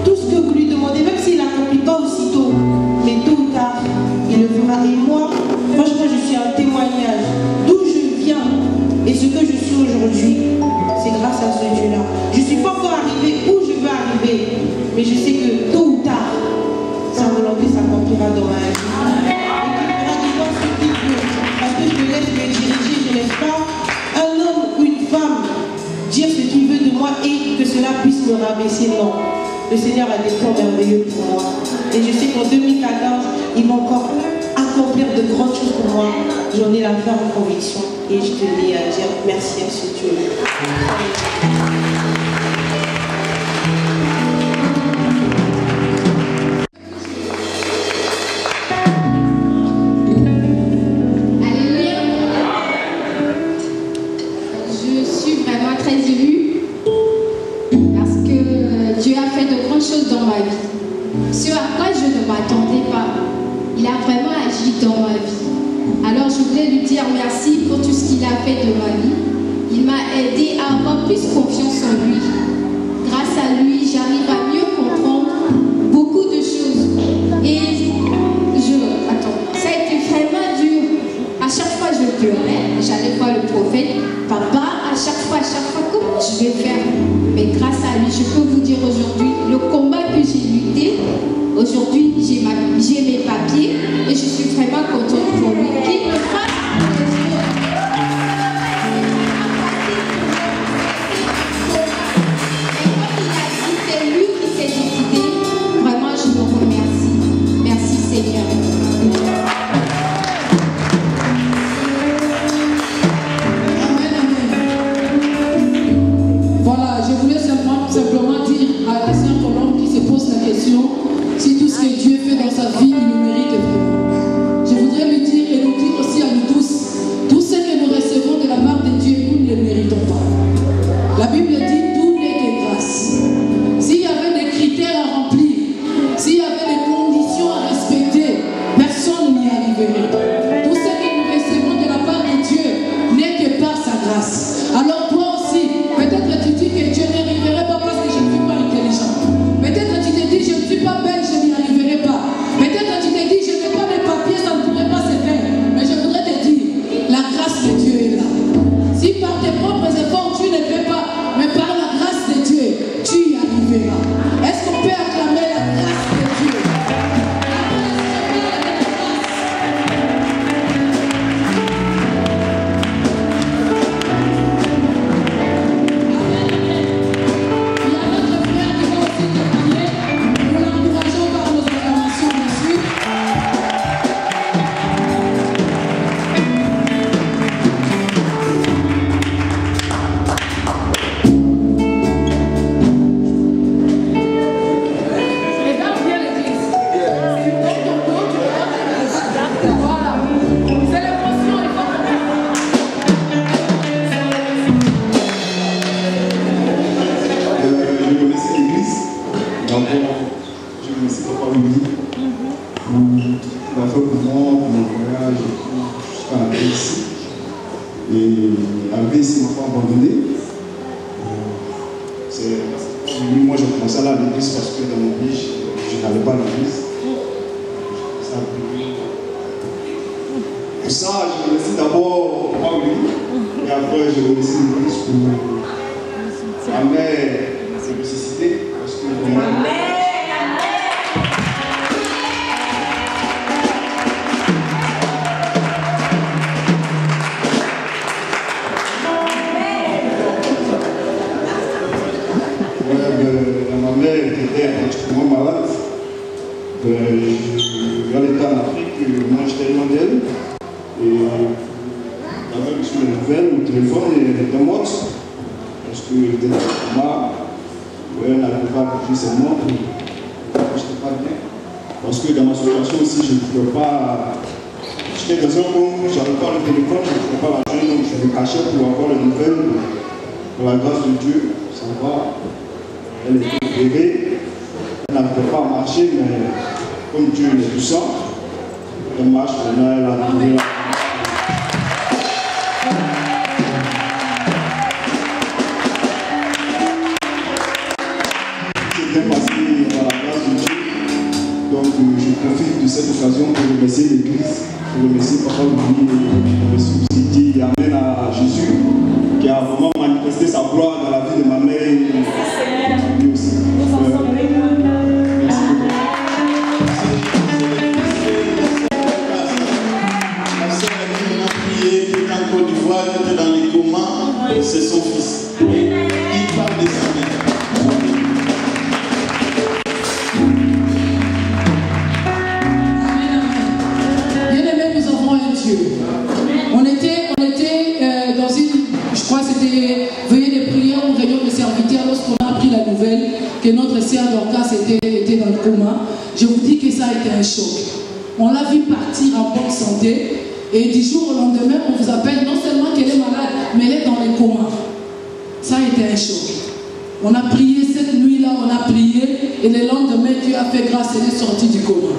Tout ce que vous lui demandez, même s'il n'accomplit pas aussitôt, mais tôt ou tard, il le fera. Et moi, franchement, je suis un témoignage d'où je viens et ce que je suis aujourd'hui. C'est grâce à ce Dieu-là. Je ne suis pas encore arrivé où je veux arriver, mais je sais que tôt ou tard, sa volonté s'accomplira dans ma vie. Et qu'il fera de moi ce qu'il veut. Parce que je me laisse me diriger, je ne laisse pas un homme ou une femme dire ce qu'il veut de moi et que cela puisse me rabaisser. Non. Le Seigneur a des plans merveilleux pour moi. Et je sais qu'en 2014, il va encore accomplir de grandes choses pour moi. J'en ai la ferme conviction. Et je tenais à dire merci à ce Dieu. Alléluia. Je suis vraiment très émue parce que Dieu a fait de grandes choses dans ma vie. Ce à quoi je ne m'attendais pas. Il a vraiment agi dans ma vie. Alors je voulais lui dire merci pour tout ce qu'il a fait de ma vie. Il m'a aidé à avoir plus confiance en lui. Grâce à lui, j'arrive à mieux comprendre beaucoup de choses. Et ça a été vraiment dur. À chaque fois je pleurais, j'allais voir le prophète. Papa, à chaque fois, comment je vais faire? Mais grâce à lui, je peux vous dire aujourd'hui, le combat que j'ai lutté, aujourd'hui, j'ai mes papiers et je suis vraiment contente pour lui. Qu'il me fasse c'est lui qui s'est décidé. Vraiment, je vous remercie. Merci Seigneur. Voilà, je voulais simplement dire à la sœur Colombe qui se pose la question si tout ce que Dieu fait dans sa vie, il le mérite vraiment. Je voudrais lui dire et nous dire aussi à nous tous, tout ce que nous recevons de la part de Dieu, nous ne le méritons pas. La Bible dit tout n'est que grâce. S'il y avait des critères à remplir, s'il y avait des conditions à respecter, personne n'y arriverait. Tout ce que nous recevons de la part de Dieu n'est que par sa grâce. Alors toi aussi, peut-être tu dis que Dieu n'arriverait pas parce que je ne suis pas intelligent. Peut-être tu te dis je ne suis pas belle, je n'y arriverai pas. Peut-être tu te dis je n'ai pas de papiers, ça ne pourrait pas se faire. Mais je voudrais te dire, la grâce de Dieu est là. Si par tes propres efforts tu ne fais pas, mais par la grâce de Dieu, tu y arriveras. Est-ce qu'on peut acclamer la grâce de Dieu? Moi, je commençais à aller à l'église parce que dans mon pays, je n'allais pas à l'église. Pour ça, je remercie d'abord moi, oui, et après, je remercie l'église pour ma mère, ses nécessités. Parce que ma mère était particulièrement malade. Dans l'état en Afrique, moi j'étais loin d'elle. Et j'avais reçu les nouvelles au téléphone et elle était morte. Parce que elle était dans le coma. Elle n'avait pas appris ses mots. Je n'étais pas bien. Parce que dans ma situation aussi, je ne pouvais pas. J'étais dans un moment où je n'avais pas le téléphone, je ne pouvais pas la joindre, donc je me cachais pour avoir les nouvelles. Par la grâce de Dieu, ça va. Elle était guérie. Elle n'arrivait pas à marcher, mais comme Dieu est puissant, elle marche maintenant, elle a trouvé la... C'était passé par la grâce de Dieu. Donc je profite de cette occasion pour remercier l'Église, pour remercier Papa Louis, pour remercier aussi Dieu et Amen à Jésus, qui a vraiment manifesté sa gloire dans la vie de ma mère et lui aussi. Côte d'Ivoire qui était dans les comas, c'est son fils. Il parle de sa mère. Bien-aimés, nous avons un Dieu. On était dans une, je crois que c'était veillée de prière ou réunion de serviteurs lorsqu'on a appris la nouvelle que notre sœur Dorcas était dans le coma. Je vous dis que ça a été un choc. On l'a vu partir en bonne santé. Et du jour au lendemain, on vous appelle non seulement qu'elle est malade, mais elle est dans les comas. Ça a été un choc. On a prié cette nuit-là, on a prié, et le lendemain, Dieu a fait grâce, elle est sortie du coma.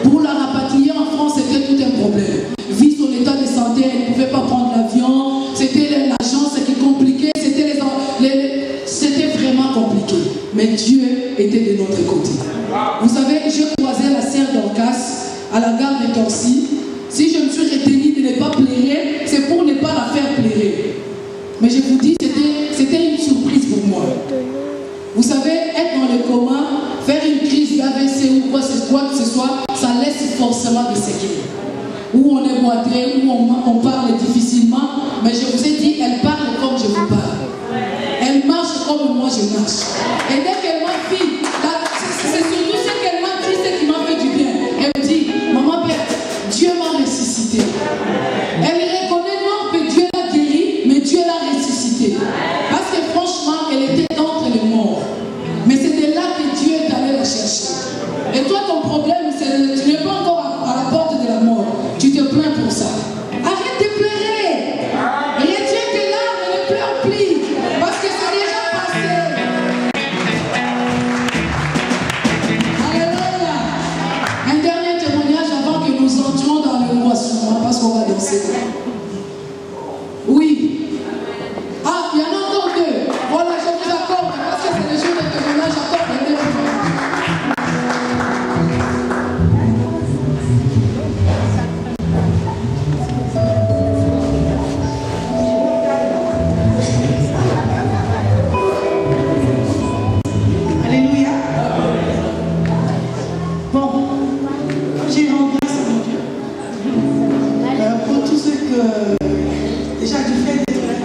Pour la rapatrier en France, c'était tout un problème. Vu son état de santé, elle ne pouvait pas prendre l'avion, c'était l'agence qui compliquait, c'était vraiment compliqué. Mais Dieu était de notre côté. Vous savez, je croisais la sœur Dorcas à la gare de Torcy. Si je me suis retenue de ne pas pleurer, c'est pour ne pas la faire pleurer. Mais je vous dis, c'était une surprise pour moi. Vous savez, être dans le coma, faire une crise d'AVC ou quoi que ce soit, ça laisse forcément des séquelles. Où on est boité, où on parle difficilement, mais je vous ai dit, elle parle comme je vous parle. Elle marche comme moi je marche. Et dès qu'elle m'a dit, c'est surtout ce qu'elle m'a dit, ce qui m'a fait du bien. Elle me dit, maman Père, Dieu m'a ressuscité. Elle reconnaît non que Dieu l'a guéri, mais Dieu l'a ressuscité. Parce que franchement, elle était entre les morts. Mais c'était là que Dieu est allé la chercher. Et toi, ton problème, c'est que tu n'es pas encore à la porte de la mort. Tu te plains pour ça. Arrête de pleurer. Retiens tes larmes et ne pleure plus. Parce que c'est déjà passé. Alléluia. Un dernier témoignage avant que nous entrions dans le moissonnement, parce qu'on va danser. Oui. Ah, il y en a encore deux. Voilà, je vous accorde, parce que c'est le jour de témoignage, j'accorde les deux. Alléluia. Bon, j'ai rendu grâce à mon Dieu. Pour tout ce que, déjà du fait d'être là,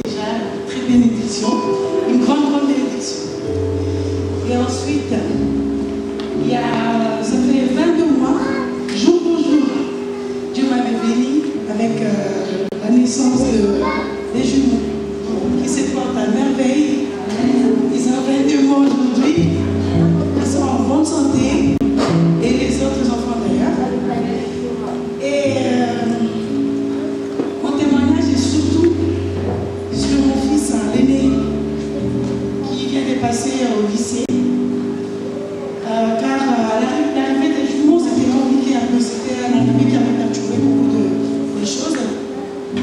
déjà très bénédiction, une grande bénédiction. Et ensuite, il y a, ça fait 22 mois, jour pour jour, Dieu m'avait béni avec la naissance des jumeaux qui se portent à merveille. Ils ont 22 mois aujourd'hui, ils sont en bonne santé, et les autres enfants d'ailleurs. Et mon témoignage est surtout sur mon fils, l'aîné, qui vient de passer au lycée. Car l'arrivée des jumeaux, c'était compliqué un peu. C'était un arrivée qui avait perturbé beaucoup de choses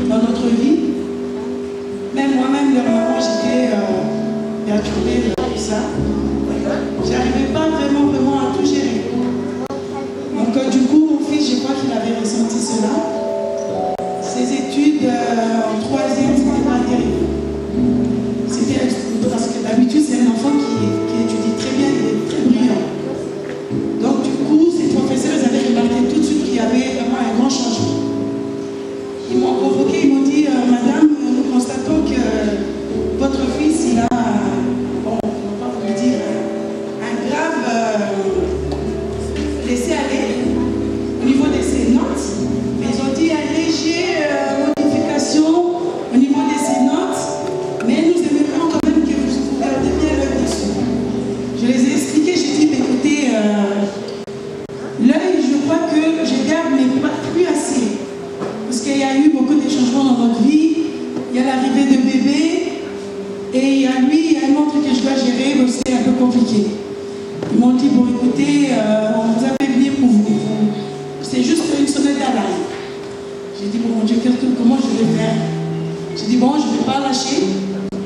dans notre vie. Même moi-même, leur maman, j'étais perturbée de tout ça. J'arrivais pas vraiment à tout gérer. Donc du coup, mon fils, je crois qu'il avait ressenti cela. Ses études en troisième, c'était pas terrible. C'était parce que d'habitude, c'est un enfant qui étudie très bien, il est très brillant. Donc du coup, ses professeurs avaient remarqué tout de suite qu'il y avait vraiment un grand changement. Ils m'ont convoqué, ils m'ont dit, Madame, nous constatons que votre fils, il a, bon, on va pas vous le dire, un grave laisser-aller au niveau de ses notes. Mais ils ont dit un léger modification au niveau de ses notes. Mais nous aimerions quand même que vous gardez bien l'œil dessus. Je les ai expliqués, j'ai dit, écoutez, l'œil, je crois que je garde, mais pas plus assez. Parce qu'il y a eu beaucoup de changements dans notre vie. Il y a l'arrivée de bébé. Et il y a lui, il y a un autre que je dois gérer, donc c'est un peu compliqué. m'ont dit, bon écoutez, on vous a fait venir pour vous. C'est juste une sonnette d'alarme. J'ai dit, bon mon Dieu, comment je vais faire? J'ai dit, bon, je ne vais pas lâcher.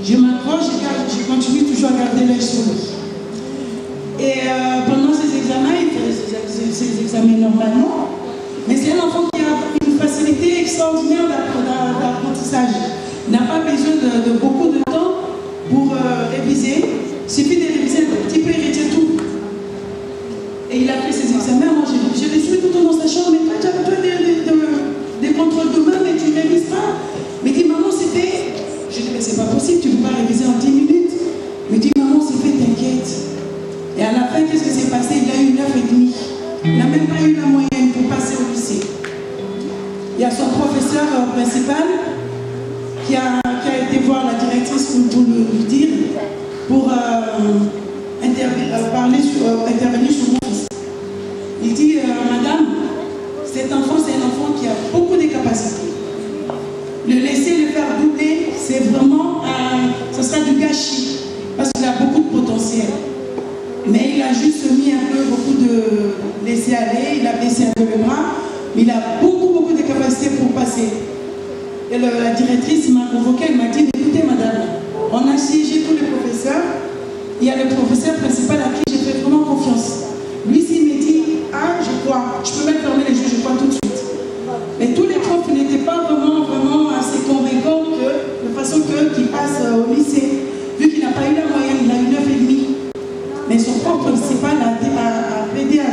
Je m'accroche, je continue toujours à garder l'œil sur lui. Et pendant ces examens, il fait ses examens normalement. Mais c'est un enfant qui a une facilité extraordinaire d'apprentissage. Il n'a pas besoin de beaucoup de temps pour réviser. Il suffit de réviser un petit peu, il retient tout. Et il a fait ses examens. Moi, je l'ai suivi tout le temps dans sa chambre. Mais tu as besoin des contrôles de main, mais tu ne révises pas. Mais il dit, maman, c'est fait. Je dis, mais c'est pas possible, tu ne peux pas réviser en 10 minutes. Il me dit, maman, c'est fait, t'inquiète. Et à la fin, qu'est-ce qui s'est passé? Il a eu 9,5. Il n'a même pas eu la moyenne pour passer au lycée. Il y a son professeur principal qui a été voir la directrice pour lui dire, pour intervenir sur mon fils. Il dit, madame, cet enfant, c'est un enfant qui a beaucoup de capacités. Le laisser le faire doubler, c'est vraiment, ce sera du gâchis, parce qu'il a beaucoup de potentiel. Mais il a juste mis un peu beaucoup de laisser aller, il a baissé un peu le bras, mais il a beaucoup de capacités pour passer. Et la directrice m'a convoqué, elle m'a dit, écoutez madame, on a siégé tous les professeurs, il y a le professeur principal à qui j'ai fait vraiment confiance. Lui, s'il me dit, ah, je crois, je peux même fermer les yeux, je crois tout de suite. Mais tous les profs n'étaient pas vraiment assez convaincants de façon qu'il passe au lycée, vu qu'il n'a pas eu la moyenne, il a eu 9,5. Mais son prof principal a plaidé à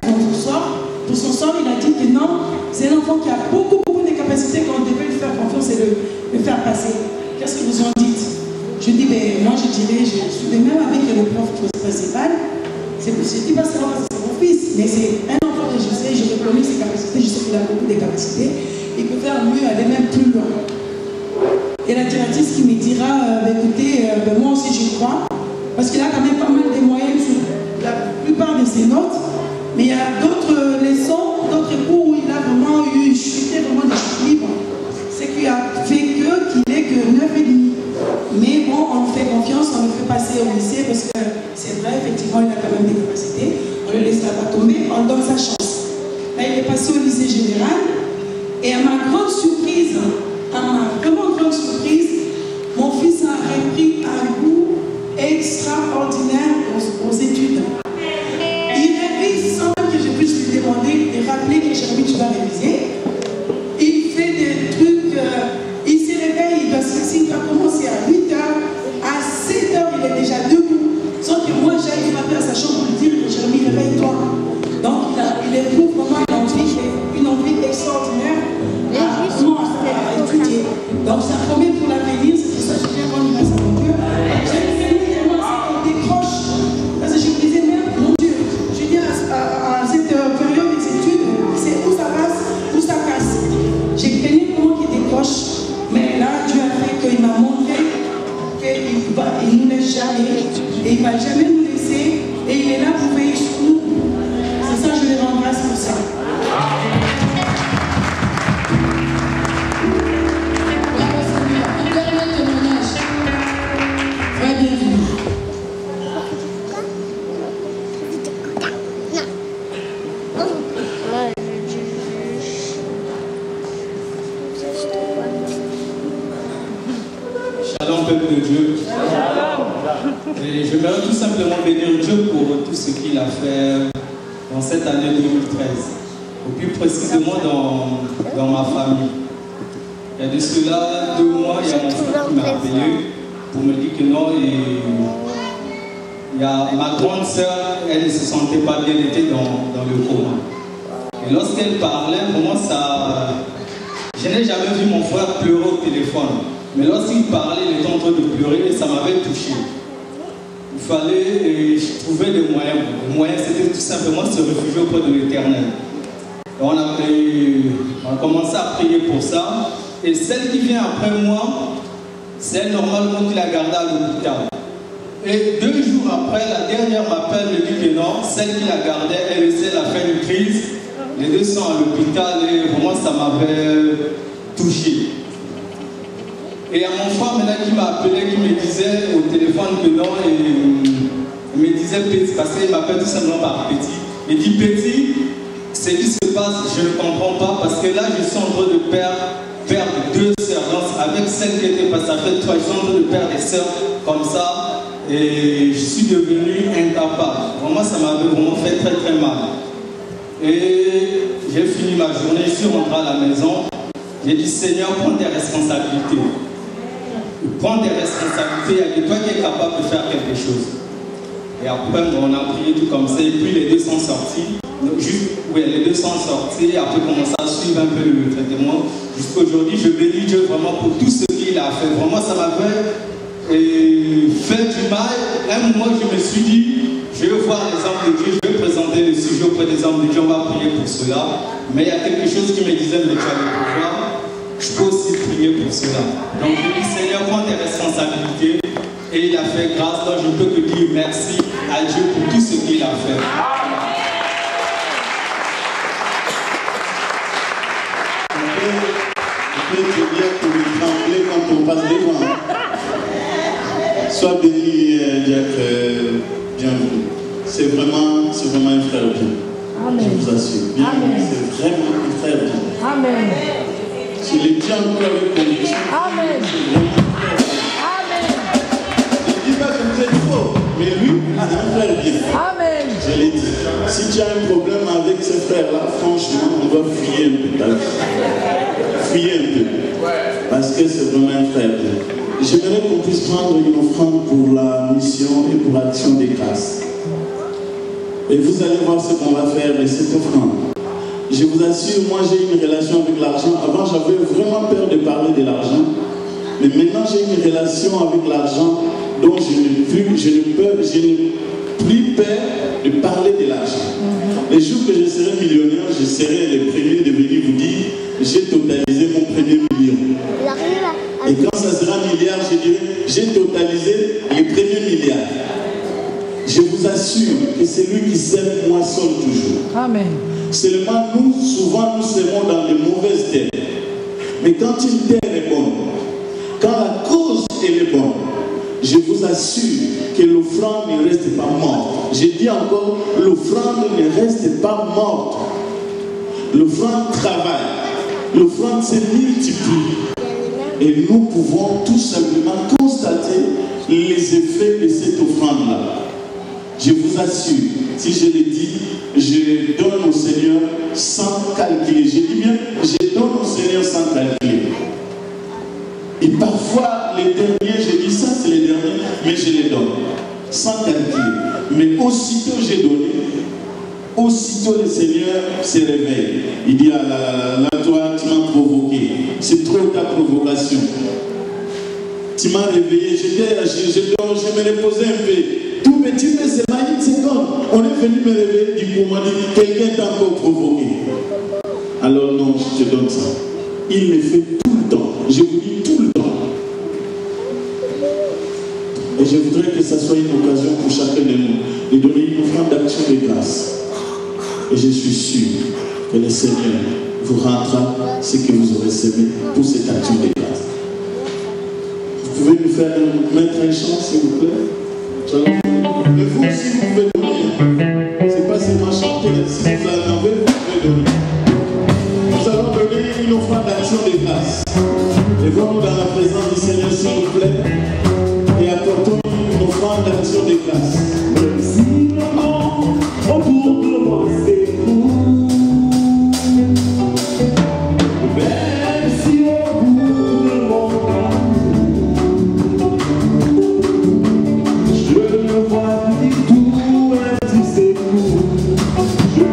pour son sort, il a dit que non, c'est un enfant qui a beaucoup de capacités, qu'on devait lui faire confiance et le faire passer. Qu'est-ce que vous en dites? Je dis, ben, moi je dirais, je suis de même avec le prof principal. Je dis pas seulement parce que c'est mon fils, mais c'est un enfant que je sais, je reconnais ses capacités, je sais qu'il a beaucoup de capacités, il peut faire mieux, aller même plus loin. Et la directrice qui me dira, écoutez, ben, moi aussi je crois, parce qu'il a quand même pas mal de moyens sur la plupart de ses notes, mais il y a d'autres leçons, d'autres cours où il a vraiment eu, chuté vraiment des livres. C'est qu'il a fait qu'il est que 9,5. Mais bon, on lui fait confiance, on le fait passer au lycée parce que c'est vrai, effectivement, il a quand même des capacités. On ne le laissera pas tomber, on donne sa chance. Là, il est passé au lycée général et à ma grande surprise, vraiment grande surprise, mon fils a repris un goût extraordinaire aux études. Il révise sans même que je puisse lui demander de rappeler que Jérémy, tu vas réviser. Il fait des trucs, il se réveille, il va commencer à 8h, à 7h, il est déjà debout. Sans que moi j'aille frapper à sa chambre pour lui dire que Jérémy, réveille-toi. Donc il éprouve vraiment une envie extraordinaire à étudier. Donc ça promet pour l'avenir, c'est pour ça que je viens rendre grâce à mon Dieu. On décroche. Parce que je me disais, merde, mon Dieu, je dis à cette période des études, c'est où ça passe, où ça casse. J'ai craigné comment qu'il décroche, mais là, Dieu a fait qu'il m'a montré qu'il ne nous laisse jamais, et il ne va jamais nous laisser, et il est là pour veiller sur nous. C'est ça, je lui rends grâce pour ça. Shalom, peuple de Dieu. Et j'aimerais tout simplement bénir Dieu pour tout ce qu'il a fait dans cette année 2013. Ou plus précisément dans ma famille. Il y a de cela 2 mois, il y a mon frère qui m'a appelé pour me dire que non, il y a ma grande sœur, elle ne se sentait pas bien, elle était dans le coma. Et lorsqu'elle parlait, vraiment ça... Je n'ai jamais vu mon frère pleurer au téléphone. Mais lorsqu'il parlait, il était en train de pleurer et ça m'avait touché. Il fallait trouver des moyens. Les moyens, c'était tout simplement se réfugier auprès de l'Éternel. On a commencé à prier pour ça. Et celle qui vient après moi, c'est elle normalement qui l'a gardée à l'hôpital. Et 2 jours après, la dernière m'appelle, me dit que non, celle qui la gardait, elle a fait une crise. Les 2 sont à l'hôpital et vraiment ça m'avait touché. Et à mon frère maintenant qui m'a appelé, qui me disait au téléphone que non, et il me disait disait Petit, parce qu'il m'appelle tout simplement par Petit. Il dit Petit, ce qui se passe, je ne comprends pas, parce que là, je suis en train de perdre deux sœurs. Donc, avec celle qui était passée, ça fait 3, je suis en train de perdre des sœurs comme ça, et je suis devenu incapable. Vraiment, ça m'avait vraiment fait très très mal. Et j'ai fini ma journée, je suis rentré à la maison. J'ai dit Seigneur, prends tes responsabilités. Prends tes responsabilités, il y a que toi qui es capable de faire quelque chose. Et après, on a prié tout comme ça, et puis les deux sont sortis. Donc, les deux sont sortis, après on commence à suivre un peu le traitement. Jusqu'aujourd'hui, je bénis Dieu vraiment pour tout ce qu'il a fait. Vraiment, ça m'avait fait du mal. Un moment, je me suis dit, je vais voir les hommes de Dieu, je vais présenter le sujet auprès des hommes de Dieu, on va prier pour cela. Mais il y a quelque chose qui me disait, mais tu as le pouvoir, je peux aussi prier pour cela. Donc je dis, Seigneur, prends tes responsabilités. Et il a fait grâce, donc je ne peux que dire merci à Dieu pour tout ce qu'il a fait. On peut te dire que vous tremblez quand on passe devant. Sois béni, Diacre, bienvenue. C'est vraiment un frère bien. Amen. Je vous assure. Bienvenue, c'est vraiment un frère bien. Amen. Je l'ai dit encore avec conviction. Amen. C'est vraiment un frère bien. Amen. Je ne dis pas que vous êtes faux, mais lui, c'est un frère bien. Amen. Je l'ai dit. Si tu as un problème avec ce frère-là, franchement, on doit fuyer un peu ta vie. Fuyer un peu. Parce que c'est vraiment un frère bien. J'aimerais qu'on puisse prendre une offrande pour la mission et pour l'action des grâces. Et vous allez voir ce qu'on va faire de cette offrande. Je vous assure, moi j'ai une relation avec l'argent. Avant j'avais vraiment peur de parler de l'argent. Mais maintenant j'ai une relation avec l'argent dont je n'ai plus peur de parler de l'argent. Les jours que je serai millionnaire, je serai le premier de venir vous dire j'ai totalisé mon premier million. Et quand ça sera milliard, je dirai j'ai totalisé les premiers milliards. Je vous assure que c'est lui qui sème moissonne toujours. Amen. Seulement nous, souvent, nous serons dans les mauvaises terres. Mais quand une terre est bonne, quand la cause est bonne, je vous assure que l'offrande ne reste pas morte. Je dis encore, l'offrande ne reste pas morte. L'offrande travaille. L'offrande se multiplie. Et nous pouvons tout simplement constater les effets de cette offrande-là. Je vous assure, si je le dis, je donne au Seigneur sans calculer. Je dis bien, je donne au Seigneur sans calculer. Et parfois, les derniers, je dis ça, c'est les derniers, mais je les donne sans calculer. Mais aussitôt j'ai donné, aussitôt le Seigneur se réveille. Il dit, ah là, toi, tu m'as provoqué. C'est trop ta provocation. Tu m'as réveillé, je me reposais un peu. Tout petit, mais c'est là une seconde. On est venu me réveiller, du coup, on m'a dit, quelqu'un t'a encore provoqué. Alors non, je te donne ça. Il le fait tout le temps. Je vous dis tout le temps. Et je voudrais que ça soit une occasion pour chacun de nous de donner une offrande d'action de grâce. Et je suis sûr que le Seigneur vous rendra ce que vous aurez semé pour cette action de grâce. Vous pouvez nous faire mettre un chant, s'il vous plaît? Mais vous aussi, vous pouvez donner. C'est pas seulement chanter, si vous en avez, vous pouvez donner. Nous allons donner une offrande d'action de grâce. Levons-nous dans la présence du Seigneur, s'il vous plaît, et apportons une offrande d'action de grâce. Si le monde autour de moi s'écoule, même si au bout de mon parcours, je ne vois ni tout, un petit secours, je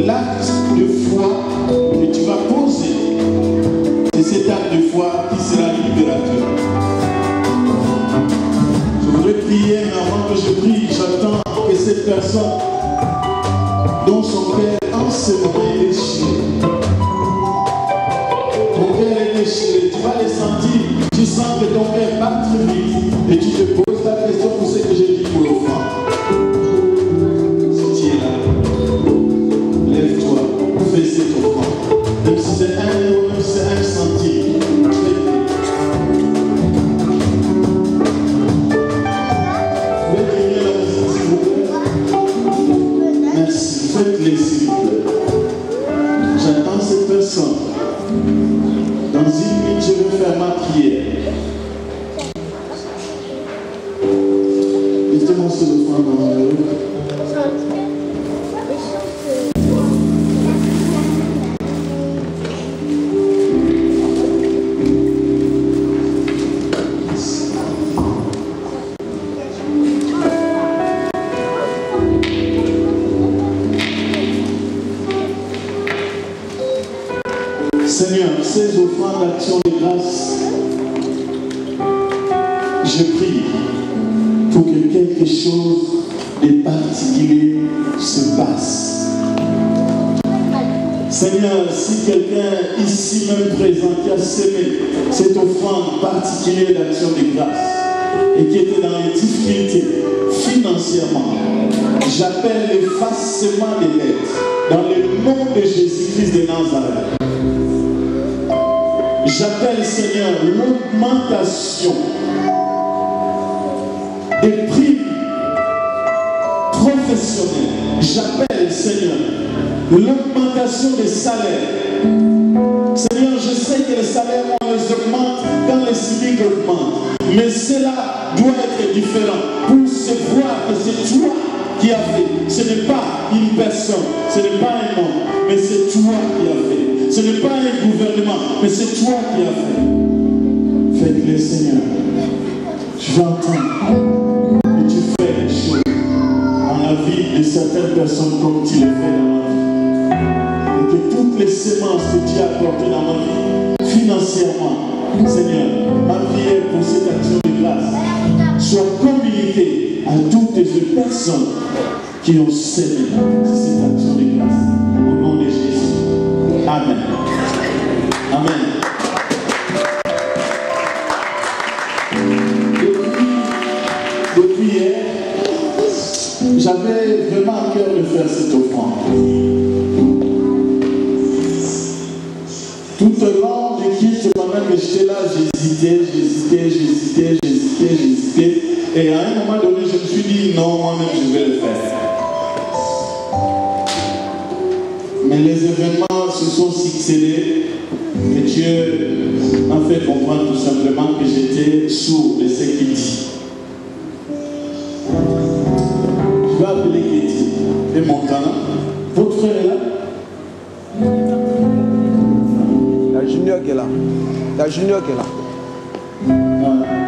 l'acte de foi que tu vas poser, c'est cet acte de foi qui sera libérateur. Je voudrais prier, mais avant que je prie, j'attends que cette personne dont son cœur en ce moment est déchiré, ton cœur est déchiré, tu vas les sentir, tu sens que ton cœur bat très vite et tu te poses la question pour ce que j'ai dit pour l'offrande. Si tu es là, lève-toi, fais cette offrande. Même si c'est 1 euro, même si c'est 1 centime, fais-le. Merci, faites-les s'il vous plaît. J'attends cette personne. Dans 1 minute, je vais faire ma prière. Mettez-moi sur le fond dans le Seigneur, ces offrandes d'action de grâce, je prie pour que quelque chose de particulier se passe. Seigneur, si quelqu'un ici même présent qui a semé cette offrande particulière d'action de grâce et qui était dans les difficultés financièrement, j'appelle l'effacement des dettes dans le nom de Jésus-Christ de Nazareth. J'appelle, Seigneur, l'augmentation des prix professionnels. J'appelle, Seigneur, l'augmentation des salaires. Seigneur, je sais que les salaires, on les augmente quand les civiques augmentent. Mais cela doit être différent pour se voir que c'est toi qui as fait. Ce n'est pas une personne, ce n'est pas un homme, mais c'est toi qui as fait. Ce n'est pas un gouvernement, mais c'est toi qui as fait. Faites-le, Seigneur. Je vais entendre que tu fais les choses dans la vie de certaines personnes comme tu le fais dans ma vie. Et que toutes les semences que tu as apportées dans ma vie, financièrement, Seigneur, ma prière pour cette action de grâce soit communiquée à toutes les personnes qui ont semé cette action de grâce. Au nom de Jésus. Amen. Amen. Depuis hier, j'avais vraiment à cœur de faire cette offrande. Tout au long du culte, pendant que j'étais là, j'hésitais. Et à un moment donné, je me suis dit, non, moi-même, je vais le faire. Mais les événements se sont succédés et Dieu m'a fait comprendre tout simplement que j'étais sourd de ce qu'il dit. Je vais appeler Katie et Montana. Votre frère est là? La junior qui est là. La junior qui est là.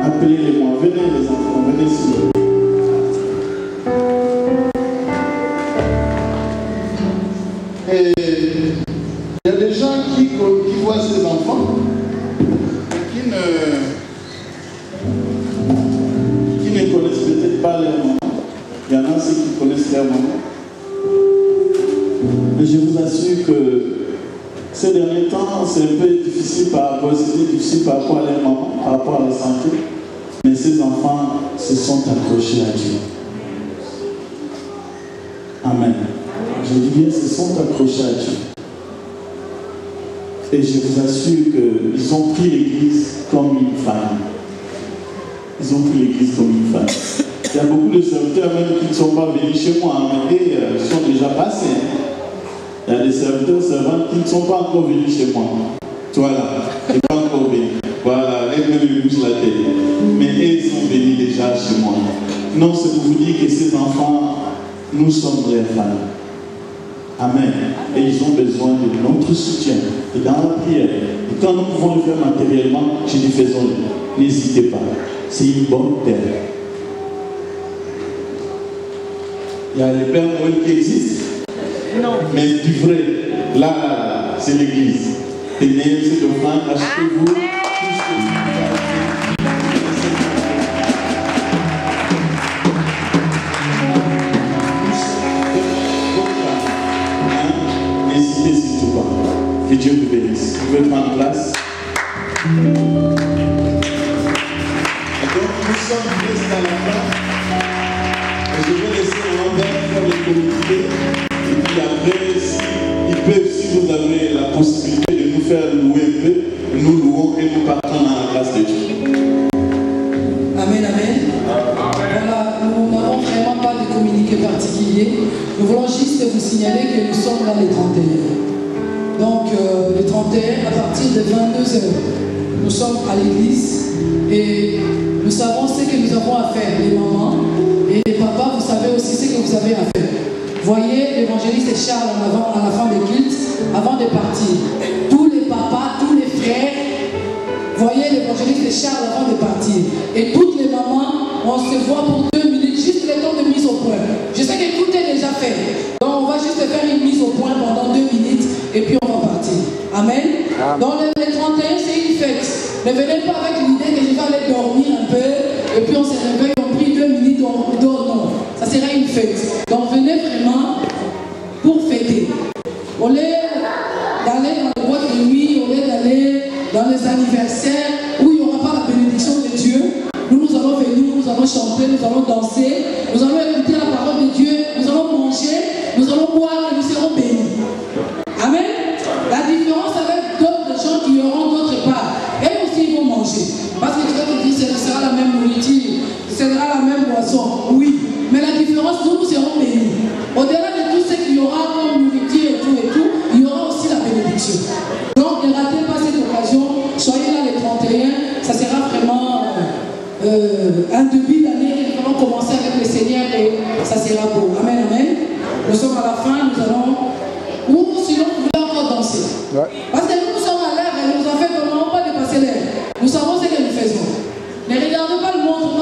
Appelez-les-moi. Venez les enfants, venez ici. Et il y a des gens qui voient ces enfants qui ne connaissent peut-être pas leur maman. Il y en a ceux qui connaissent leur maman. Mais je vous assure que ces derniers temps, c'est un peu difficile par rapport à leur maman, par rapport à la santé. Mais ces enfants se sont accrochés à Dieu. Amen. Je dis bien, se sont accrochés à Dieu. Et je vous assure qu'ils ont pris l'église comme une famille. Ils ont pris l'église comme une famille. Il y a beaucoup de serviteurs même qui ne sont pas venus chez moi, mais ils sont déjà passés. Il y a des serviteurs, servantes qui ne sont pas encore venus chez moi. Toi là, tu n'es pas encore venu. Voilà, elle-même lui bouge la tête. Mais ils sont venus déjà chez moi. Non, c'est pour vous dire que ces enfants, nous sommes leurs familles. Amen. Et ils ont besoin de notre soutien. Et dans la prière, et quand nous pouvons le faire matériellement, je dis faisons-le. N'hésitez pas. C'est une bonne terre. Il y a les Pères Noël qui existent. Mais du vrai, là, c'est l'église. Tenez cette offrande, achetez-vous tout ce que vous avez. N'hésitez surtout pas. Que Dieu vous bénisse. Vous pouvez prendre place. Donc, nous sommes presque à la fin. Et je vais laisser Lambert faire les communiqués. Et puis après, si vous avez la possibilité de nous faire louer un peu, nous louons et nous partons dans la grâce de Dieu. Amen, amen. Voilà, nous n'avons vraiment pas de communiqué particulier. Nous voulons juste vous signaler que nous sommes dans les 31. Donc, le 31, à partir de 22h, nous sommes à l'église et nous savons ce que nous avons à faire, les mamans et les papas, vous savez aussi ce que vous avez à faire. Voyez l'évangéliste Charles en avant, à la fin des cultes, avant de partir. Tous les papas, tous les frères, voyez l'évangéliste Charles avant de partir. Et toutes les mamans, on se voit pour 2 minutes, juste le temps de mise au point. Je sais que tout est déjà fait. Donc on va juste faire une mise au point pendant 2 minutes et puis on va partir. Amen. Dans le 31, c'est une fête. Ne venez pas avec l'idée que je vais aller dormir un peu et puis on se réveille, on prie 2 minutes, on dort. Non, ça sera une fête. Donc venez vraiment pour fêter. Au lieu d'aller dans les boîtes de nuit, au lieu d'aller dans les anniversaires où il n'y aura pas la bénédiction de Dieu, nous allons venir, nous allons chanter, nous allons danser, nous allons écouter la parole de Dieu, nous allons manger, nous allons boire et nous serons bénis. Amen. La différence avec d'autres gens qui auront d'autre part, elles aussi ils vont manger. Parce que tu vas te dire que ce sera la même nourriture, ce sera la même boisson. Oui, mais la différence, nous serons bénis. Au-delà de tout ce qu'il y aura comme nourriture et tout, il y aura aussi la bénédiction. Donc ne ratez pas cette occasion, soyez là le 31, ça sera vraiment un début d'année que nous allons commencer avec le Seigneur et ça sera beau. Amen, amen. Nous sommes à la fin, nous allons, ou sinon vous pouvez encore danser. Ouais. Parce que nous sommes à l'heure et nous en fait, on n'a pas dépassé l'heure. Nous savons ce que nous faisons. Ne regardez pas le monde